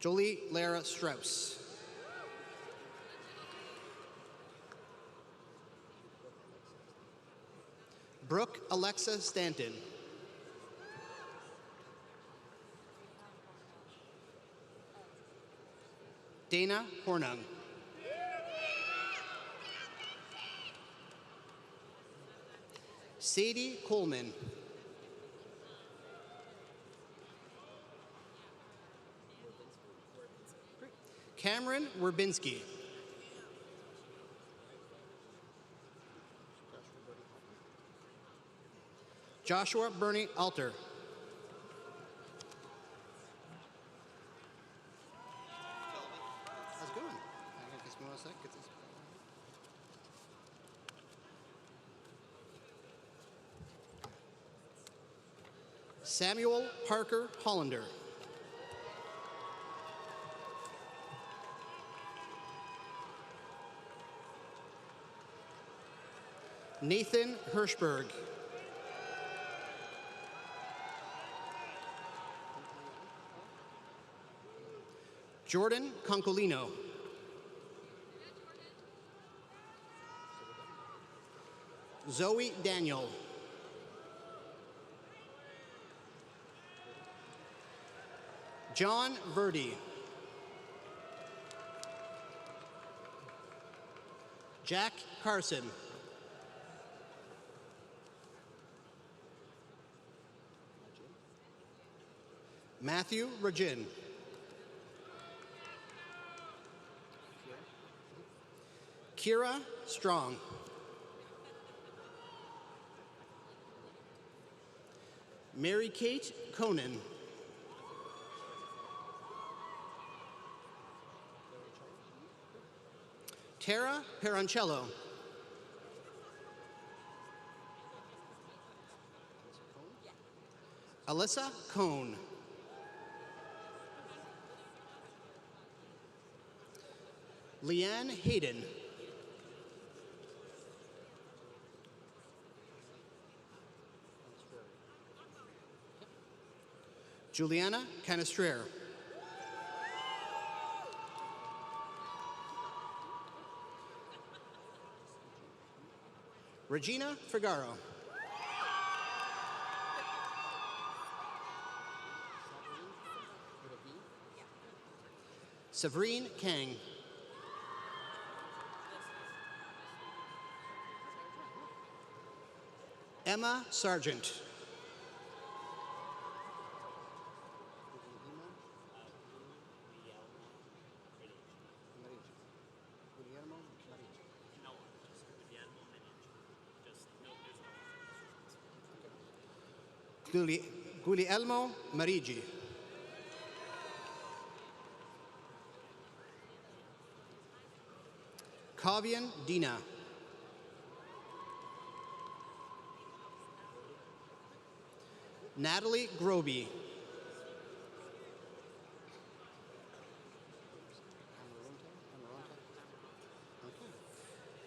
Jolie Lara Strauss. Brooke Alexa Stanton. Dana Hornung. Sadie Coleman. Cameron Werbinski. Joshua Bernie Alter. How's it going? Guess me one sec. Get this. Samuel Parker Hollander. Nathan Hirschberg. Jordan Concolino. Zoe Daniel. John Verdi. Jack Carson. Matthew Regin. Kira Strong. Mary Kate Conan. Tara Peroncello. Alyssa Cohn. Leanne Hayden. Juliana Canistrer. Regina Figaro. Severine Kang. Emma Sargent. Guglielmo Marigi. Kavian Dina. Natalie Groby.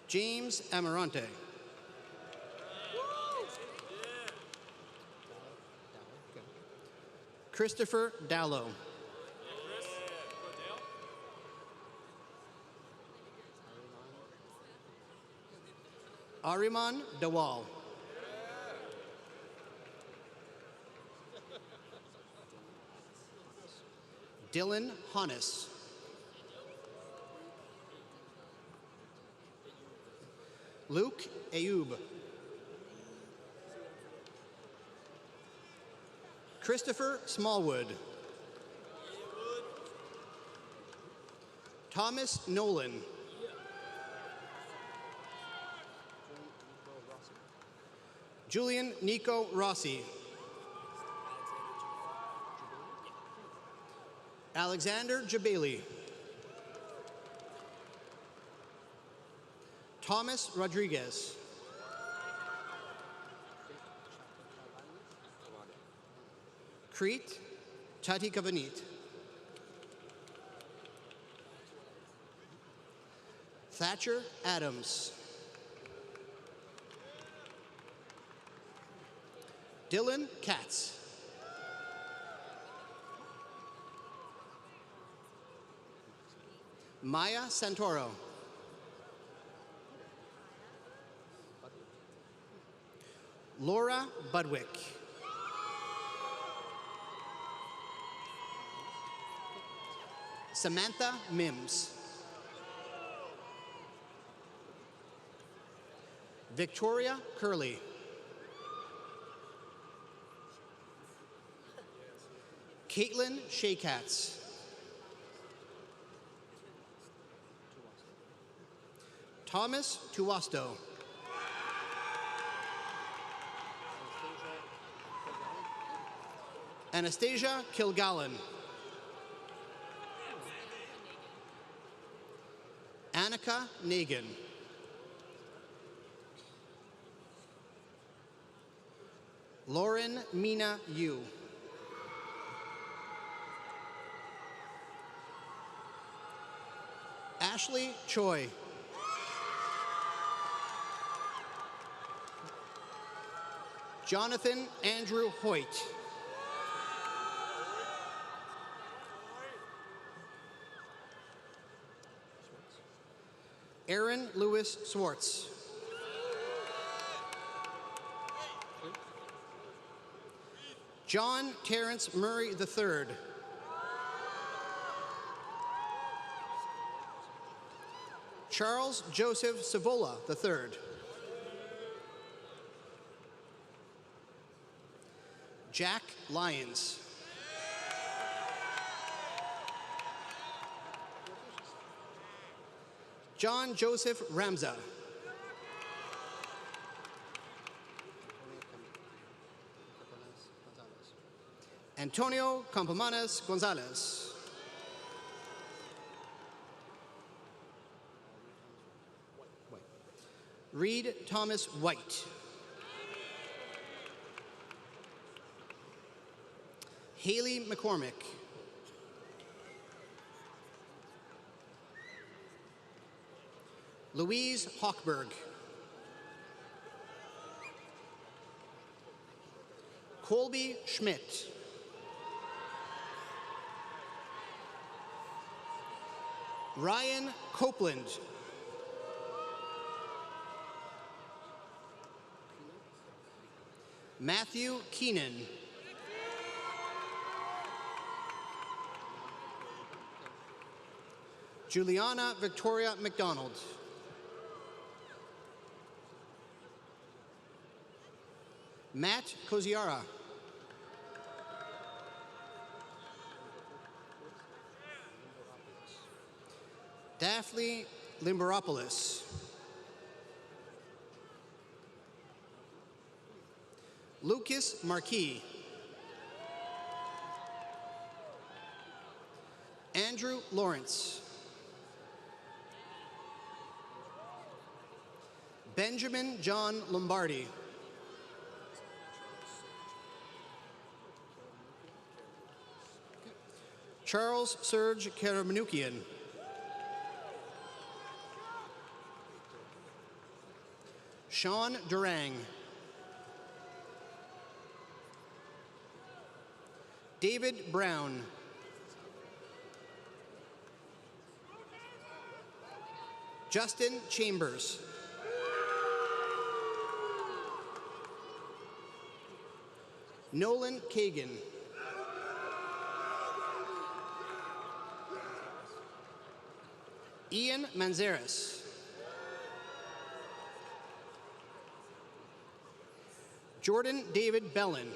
James Amarante. Christopher Dallow. Ariman Dawal. Dylan Hannes. Luke Ayoub. Christopher Smallwood. Thomas Nolan. Julian Nico Rossi. Alexander Jabali. Thomas Rodriguez. Crete Tati Kavanit. Thatcher Adams. Dylan Katz. Maya Santoro. Laura Budwick. Samantha Mims. Victoria Curley. Caitlin Shaykatz. Thomas Tuwasto. Anastasia Kilgallen. Annika Nagin. Lauren Mina Yu. Ashley Choi. Jonathan Andrew Hoyt. Aaron Lewis Swartz. John Terrence Murray III. Charles Joseph Savola III. Jack Lyons. John Joseph Ramza. Antonio Campomanes Gonzalez. Reed Thomas White. Haley McCormick. Louise Hochberg. Colby Schmidt. Ryan Copeland. Matthew Keenan. Juliana Victoria McDonald. Matt Koziara. Daphne Limberopoulos. Lucas Marquis. Andrew Lawrence. Benjamin John Lombardi. Charles Serge Karamanukian. Sean Durang. David Brown. Justin Chambers. Nolan Kagan. Ian Manzares. Jordan David Bellin.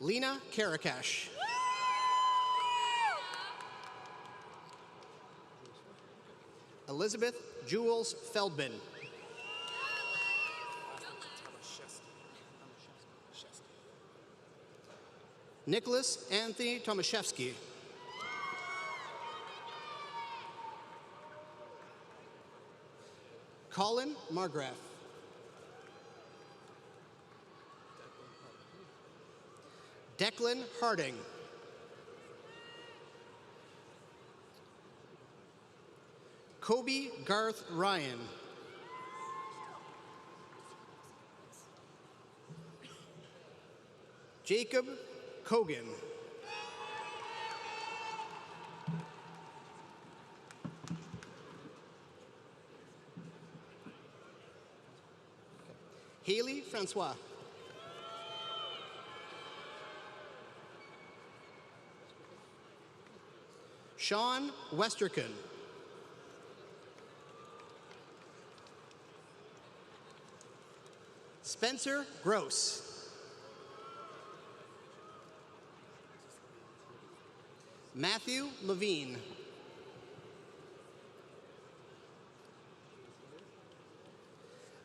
Lena Karakash. Elizabeth Jules Feldman. Nicholas Anthony Tomaszewski. Colin Margraf. Declan Harding. Kobe Garth Ryan. Jacob Kogan. Haley Francois. Sean Westerkin. Spencer Gross. Matthew Levine.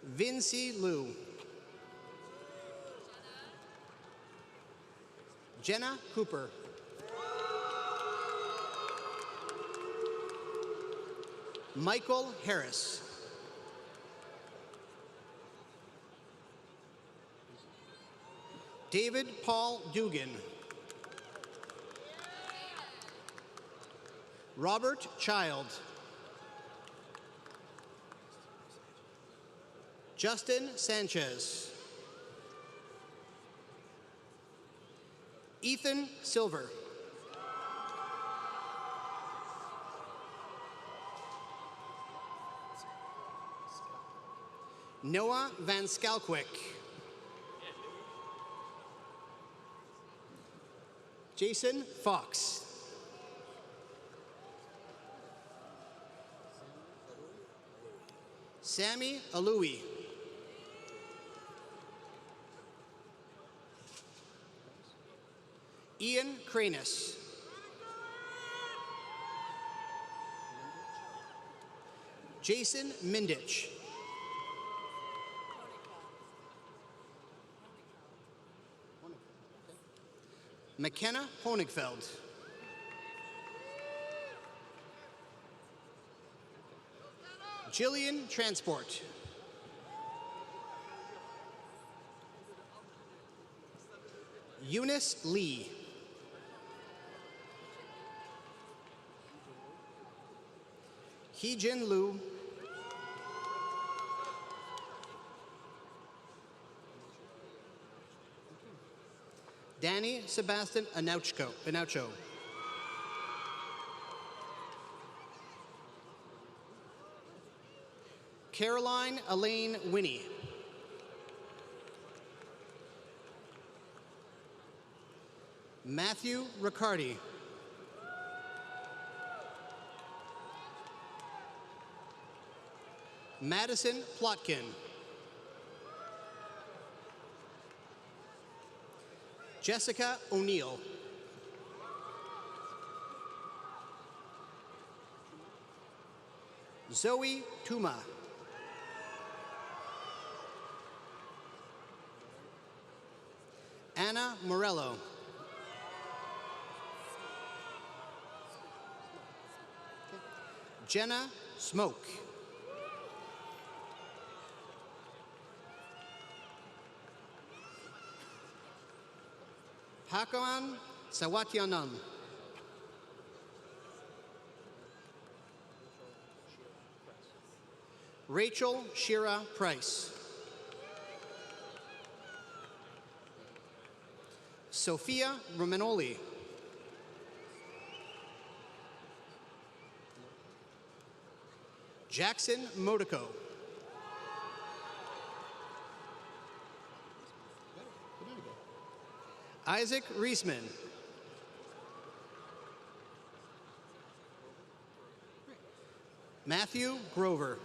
Vinci Liu. Jenna Cooper. Michael Harris. David Paul Dugan. Robert Child. Justin Sanchez. Ethan Silver. Noah Van Skalkwyk. Jason Fox. Sammy Alui. Ian Cranus. Jason Mindich. McKenna Honigfeld. Jillian Transport. Eunice Lee. Heejin Liu. Danny Sebastian Anaucho. Caroline Elaine Winnie. Matthew Riccardi. Madison Plotkin. Jessica O'Neill. Zoe Tuma. Anna Morello. Jenna Smoke. Hakaman Sawatyanam. Rachel Shira Price. Sophia Romanoli. Jackson Modico. Isaac Reisman. Matthew Grover.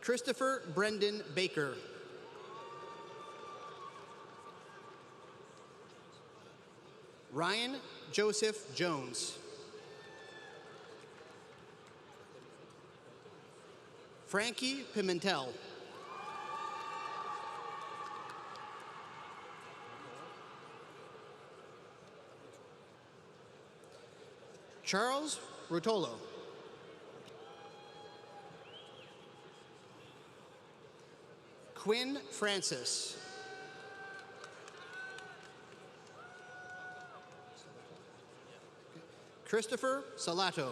Christopher Brendan Baker. Ryan Joseph Jones. Frankie Pimentel. Charles Rotolo. Quinn Francis. Christopher Salato.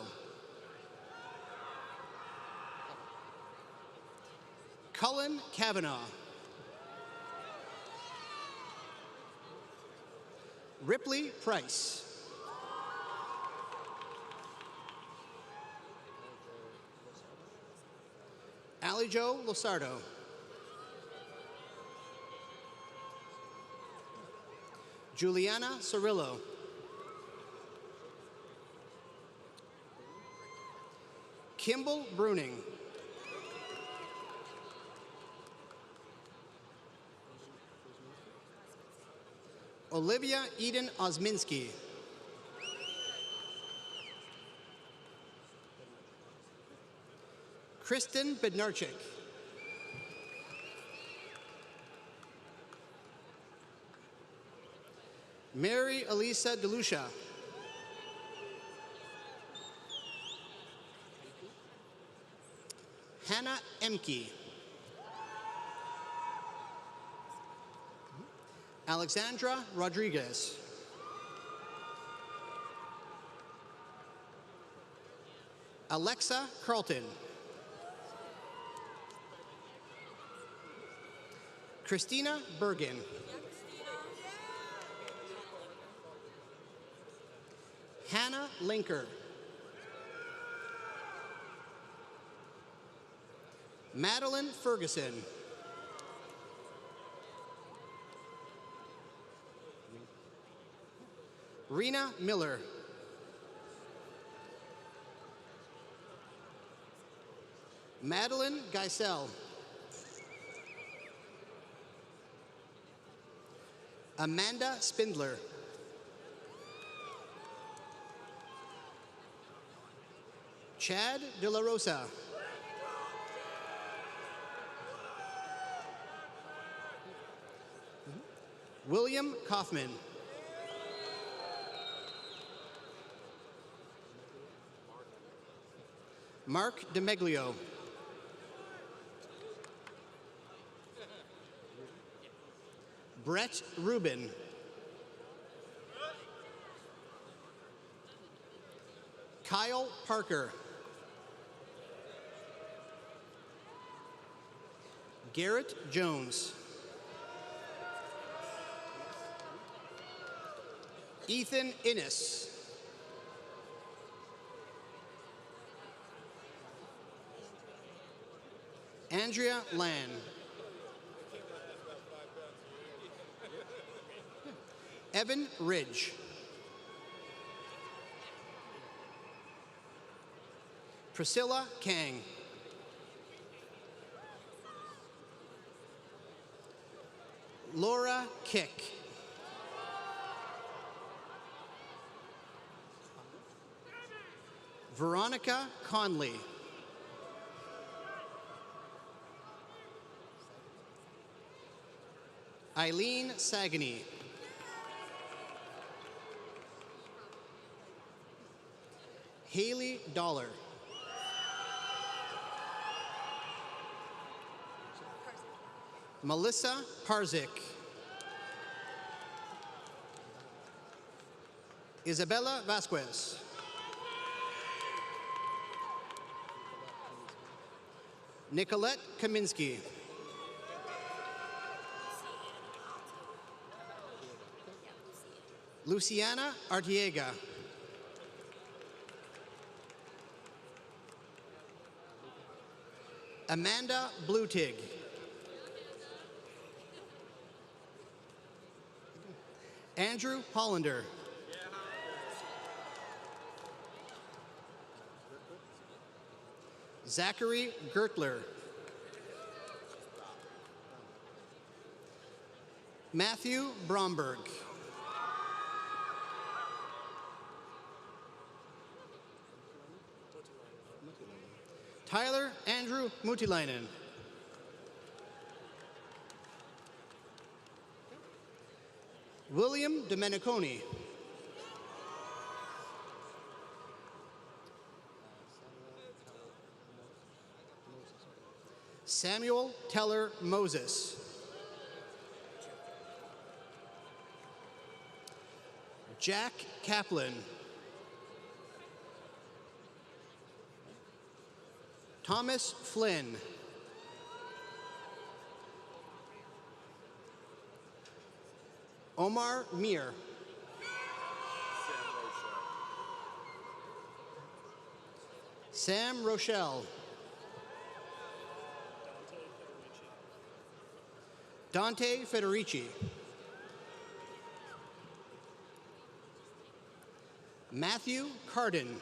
Cullen Kavanaugh. Ripley Price. Alijo Losardo. Juliana Cirillo. Kimball Bruning. Olivia Eden Osminski. Kristen Bednarchik. Mary Elisa DeLucia. Hannah Emke. Alexandra Rodriguez. Alexa Carlton. Christina Bergen. Hannah Linker. Madeline Ferguson. Rena Miller. Madeline Geisel. Amanda Spindler. Chad De La Rosa. William Kaufman. Mark DeMeglio. Brett Rubin. Kyle Parker. Garrett Jones. Ethan Innes. Andrea Lan. Evan Ridge. Priscilla Kang. Laura Kick. Veronica Conley. Eileen Sagany. Haley Dollar. Melissa Parzik. Isabella Vasquez. Nicolette Kaminsky. Luciana Artiega. Amanda Blutig. Andrew Hollander. Zachary Gertler. Matthew Bromberg. Tyler Andrew Mutilainen. William Domeniconi. Samuel Teller Moses. Jack Kaplan. Thomas Flynn. Omar Mir. Sam Rochelle. Dante Federici. Matthew Carden.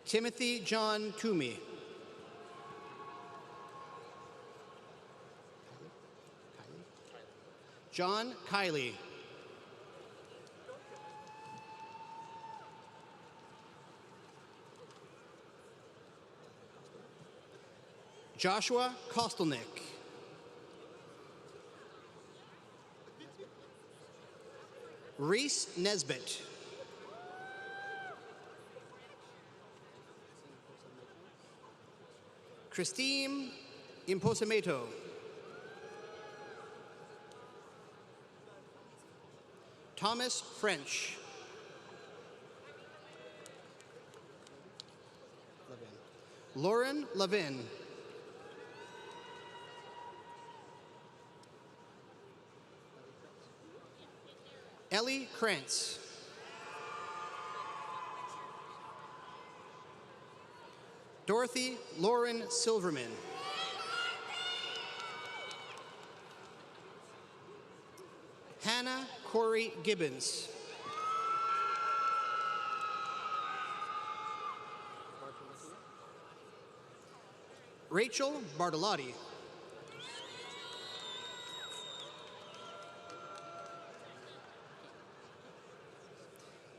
Timothy John Toomey. John Kiley. Joshua Kostelnick. Reese Nesbitt. Christine Imposamato. Thomas French. Lauren Levin. Ellie Krantz. Dorothy Lauren Silverman. Hannah Corey Gibbons. Rachel Bartolotti.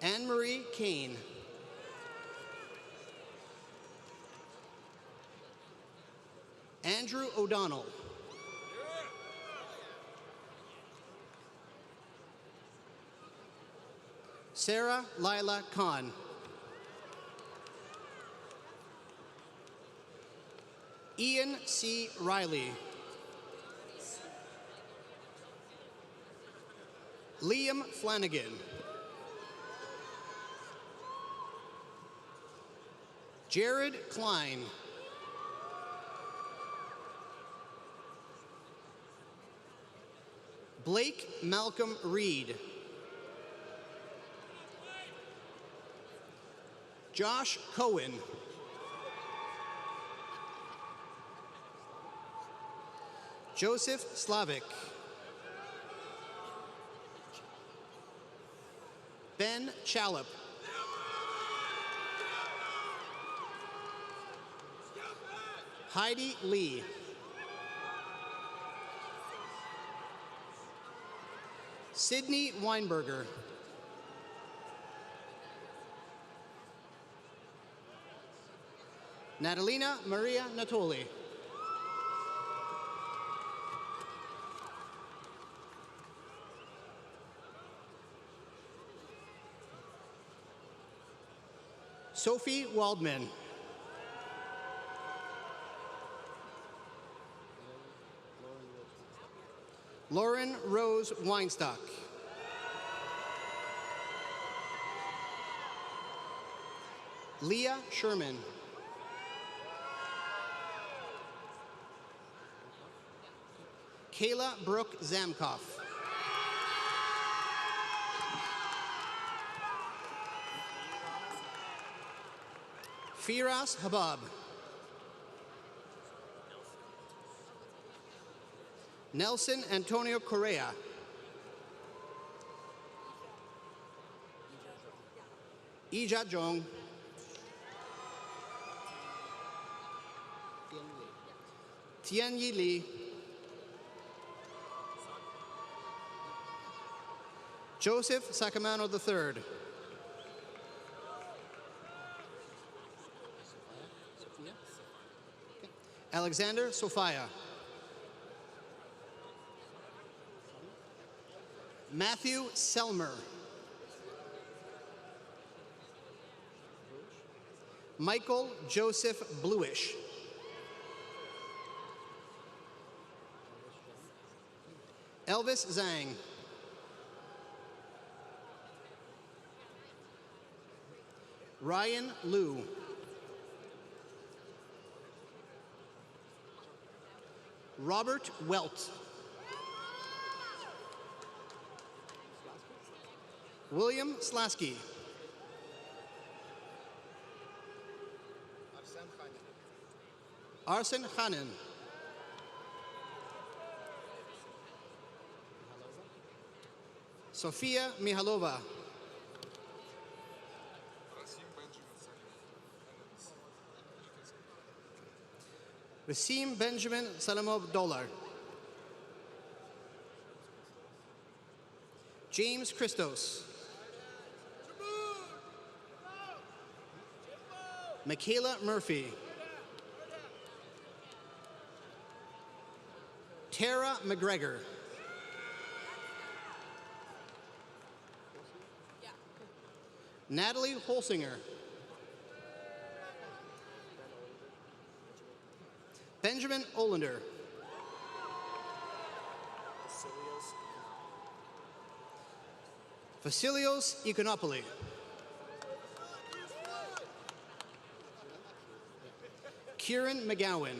Anne-Marie Kane. Andrew O'Donnell. Sarah Lila Khan. Ian C. Riley. Liam Flanagan. Jared Klein. Blake Malcolm Reed. Josh Cohen. Joseph Slavic. Ben Chalop. Heidi Lee. Sydney Weinberger. Natalina Maria Natoli. Sophie Waldman. Lauren Rose Weinstock. Leah Sherman. Kayla Brooke Zamkoff. Firas Habab. Nelson Antonio Correa. Ija Jong. Tianyi Li. Joseph Sacamano III. Alexander Sofia. Matthew Selmer. Michael Joseph Bluish. Elvis Zhang. Ryan Liu. Robert Welt. William Slasky. Arsen Khanen. Sofia Mihalova. Rasim Benjamin Salamov Dolar. James Christos. Michaela Murphy. Tara McGregor. Natalie Holsinger. Benjamin Olander. Vasilios Ekonopoulos. Kieran McGowan.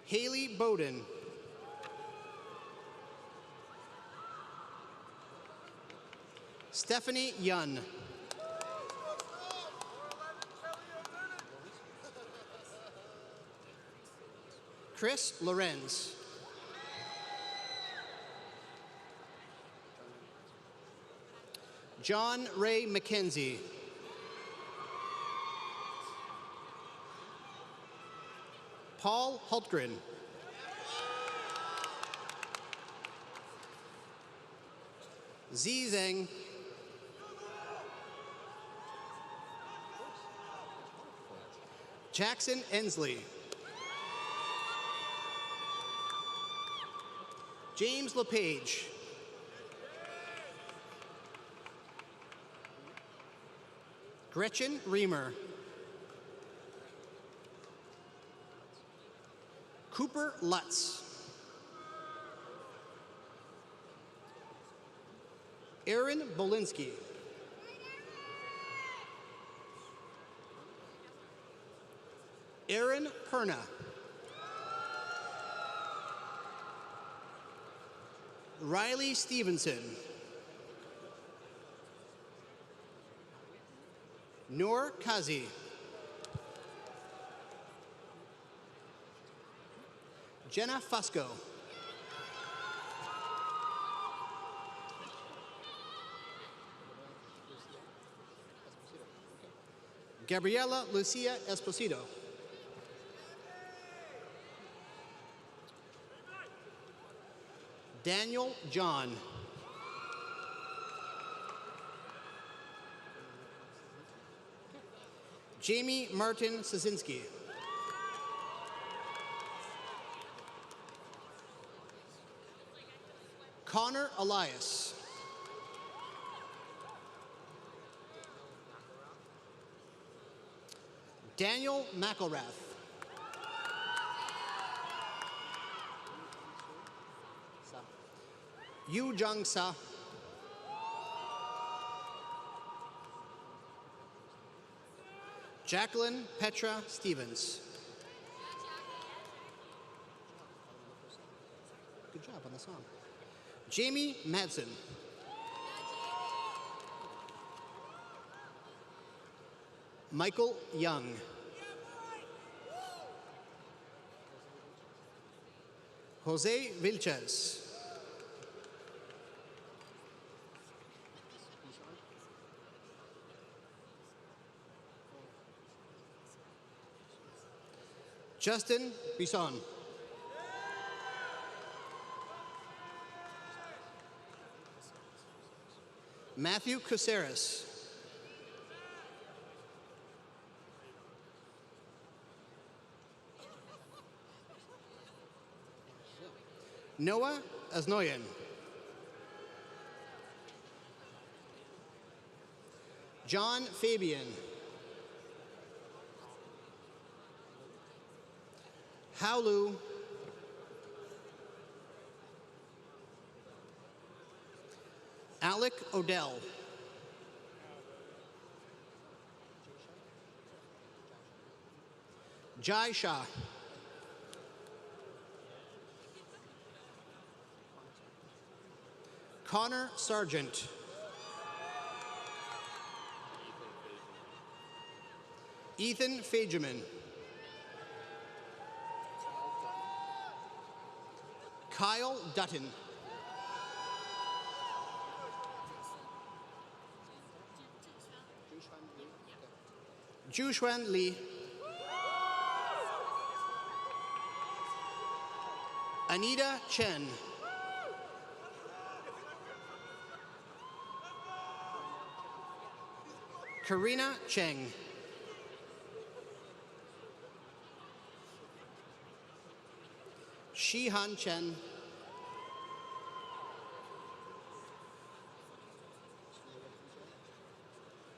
Haley Bowden. Stephanie Yun. Chris Lorenz. John Ray McKenzie. Paul Hultgren. Zi Zheng. Jackson Ensley. James LePage. Gretchen Reamer. Cooper Lutz. Aaron Bolinsky. Aaron Perna. Riley Stevenson. Noor Kazi. Jenna Fusco. Gabriela Lucia Esposito. Daniel John. Jamie Martin Sazinski. Connor Elias. Daniel McElrath. Yu Jung Sa. Jacqueline Petra Stevens. Good job on the song. Jamie Madsen. Michael Young. Jose Vilches. Justin Bisson. Matthew Caceres. Noah Asnoyan. John Fabian. Haolu. Alec Odell. Jai Shah. Connor Sargent. Ethan Fageman. Kyle Dutton. Jushuan Lee. Anita Chen. Karina Cheng. Shihan Chen.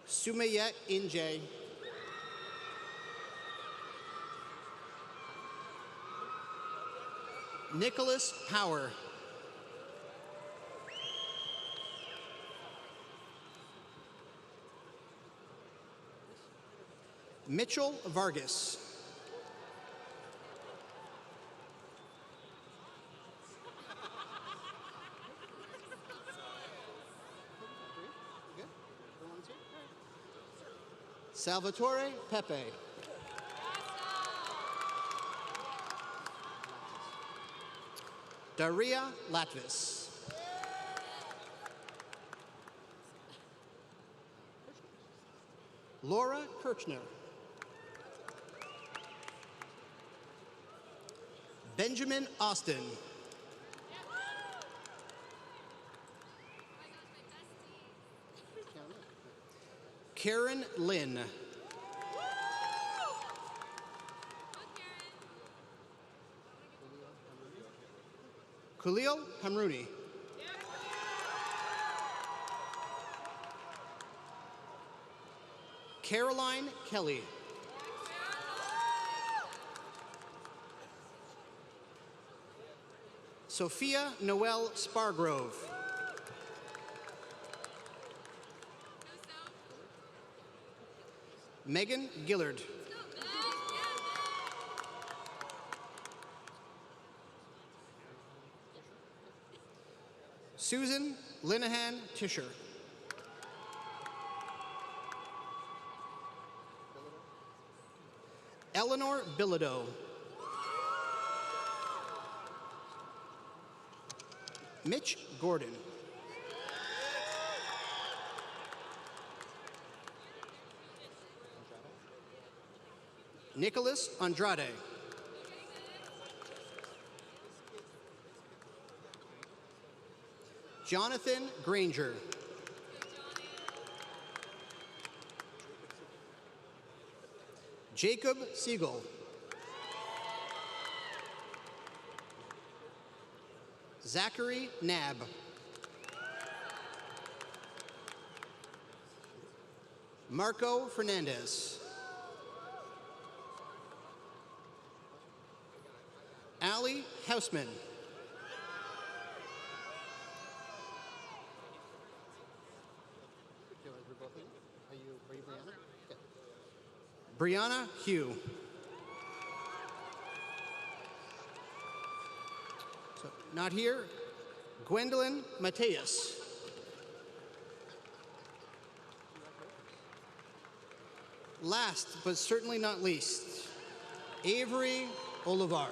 Sumayet Injay. Nicholas Power. Mitchell Vargas. Salvatore Pepe. Daria Latvis. Laura Kirchner. Benjamin Austin. Karen Lynn. Khalil Hamrouni. Caroline Kelly. Sophia Noel Spargrove. Megan Gillard. Susan Linehan Tischer. Eleanor Bilodeau. Mitch Gordon. Nicholas Andrade. Jonathan Granger. Jacob Siegel. Zachary Nab. Marco Fernandez. Ali Hausman. Are you Brianna? Okay. Brianna Hugh. So, not here. Gwendolyn Mateus. Last but certainly not least, Avery Olivar.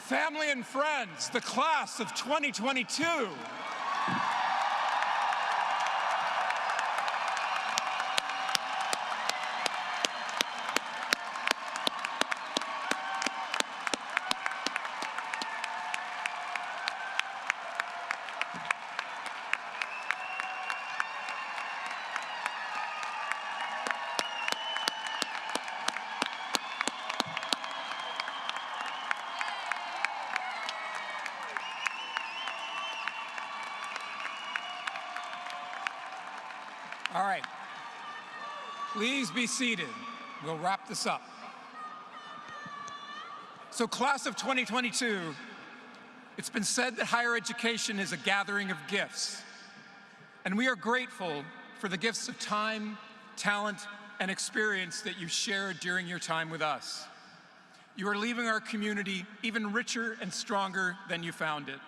Family and friends, the class of 2022. All right, please be seated. We'll wrap this up. So class of 2022, it's been said that higher education is a gathering of gifts. And we are grateful for the gifts of time, talent, and experience that you shared during your time with us. You are leaving our community even richer and stronger than you found it.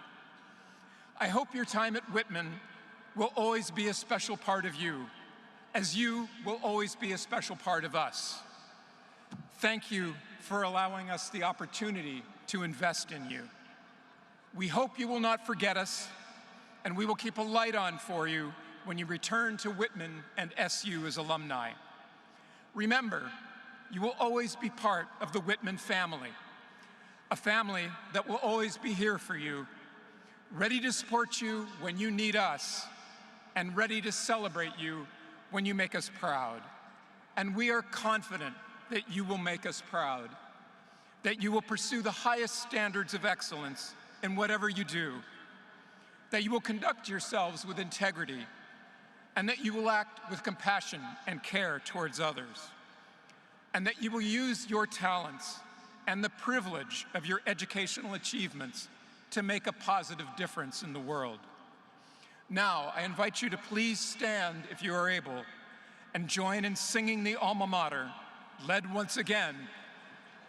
I hope your time at Whitman will always be a special part of you, as you will always be a special part of us. Thank you for allowing us the opportunity to invest in you. We hope you will not forget us, and we will keep a light on for you when you return to Whitman and SU as alumni. Remember, you will always be part of the Whitman family, a family that will always be here for you, ready to support you when you need us, and ready to celebrate you when you make us proud. And we are confident that you will make us proud, that you will pursue the highest standards of excellence in whatever you do, that you will conduct yourselves with integrity, and that you will act with compassion and care towards others, and that you will use your talents and the privilege of your educational achievements to make a positive difference in the world. Now, I invite you to please stand, if you are able, and join in singing the alma mater, led once again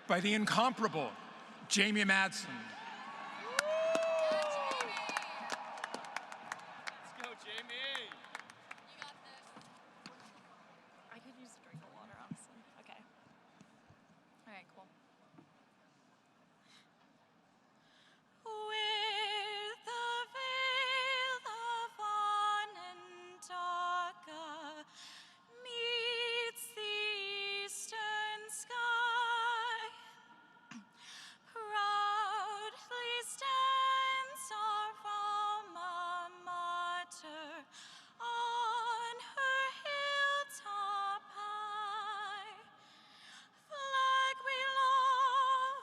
by the incomparable Jamie Madsen. Let's go, Jamie. You got this. I could use a drink of water, honestly. Okay. All right, cool. With the veil of Onondaga meets the eastern sky, proudly stands our alma mater on her hilltop high. Flag we love,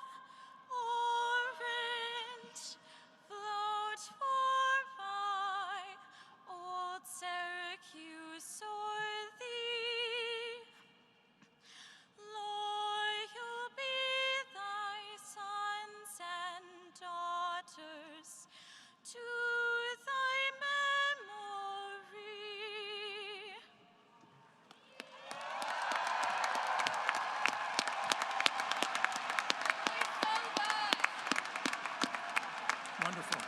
orange, float for by, old Syracuse o'er thee. Loyal be thy sons and daughters to thy memory. Wonderful.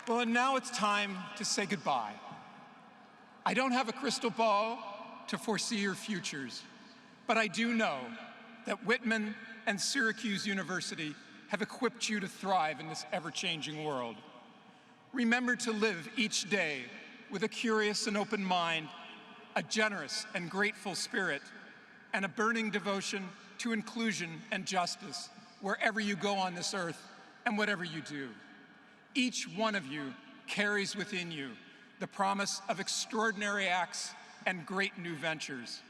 Well, and now it's time to say goodbye. I don't have a crystal ball to foresee your futures, but I do know that Whitman and Syracuse University have equipped you to thrive in this ever-changing world. Remember to live each day with a curious and open mind, a generous and grateful spirit, and a burning devotion to inclusion and justice wherever you go on this earth and whatever you do. Each one of you carries within you the promise of extraordinary acts and great new ventures.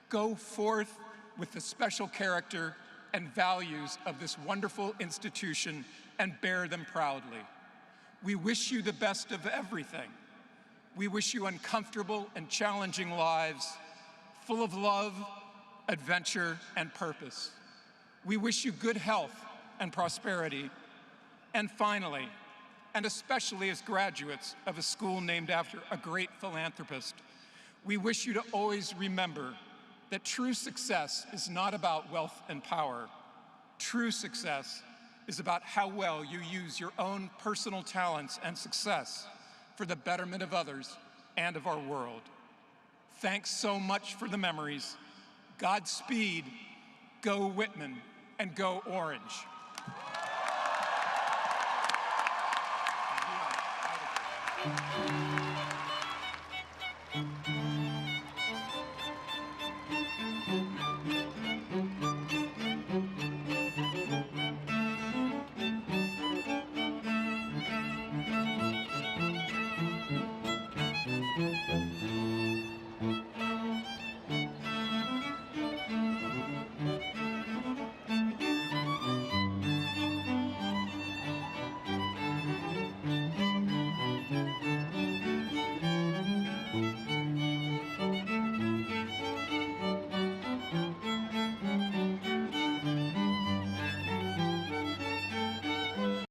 Go forth with the special character and values of this wonderful institution and bear them proudly. We wish you the best of everything. We wish you uncomfortable and challenging lives, full of love, adventure, and purpose. We wish you good health and prosperity. And finally, and especially as graduates of a school named after a great philanthropist, we wish you to always remember that true success is not about wealth and power. True success is about how well you use your own personal talents and success for the betterment of others and of our world. Thanks so much for the memories. Godspeed, go Whitman, and go Orange. Thank you.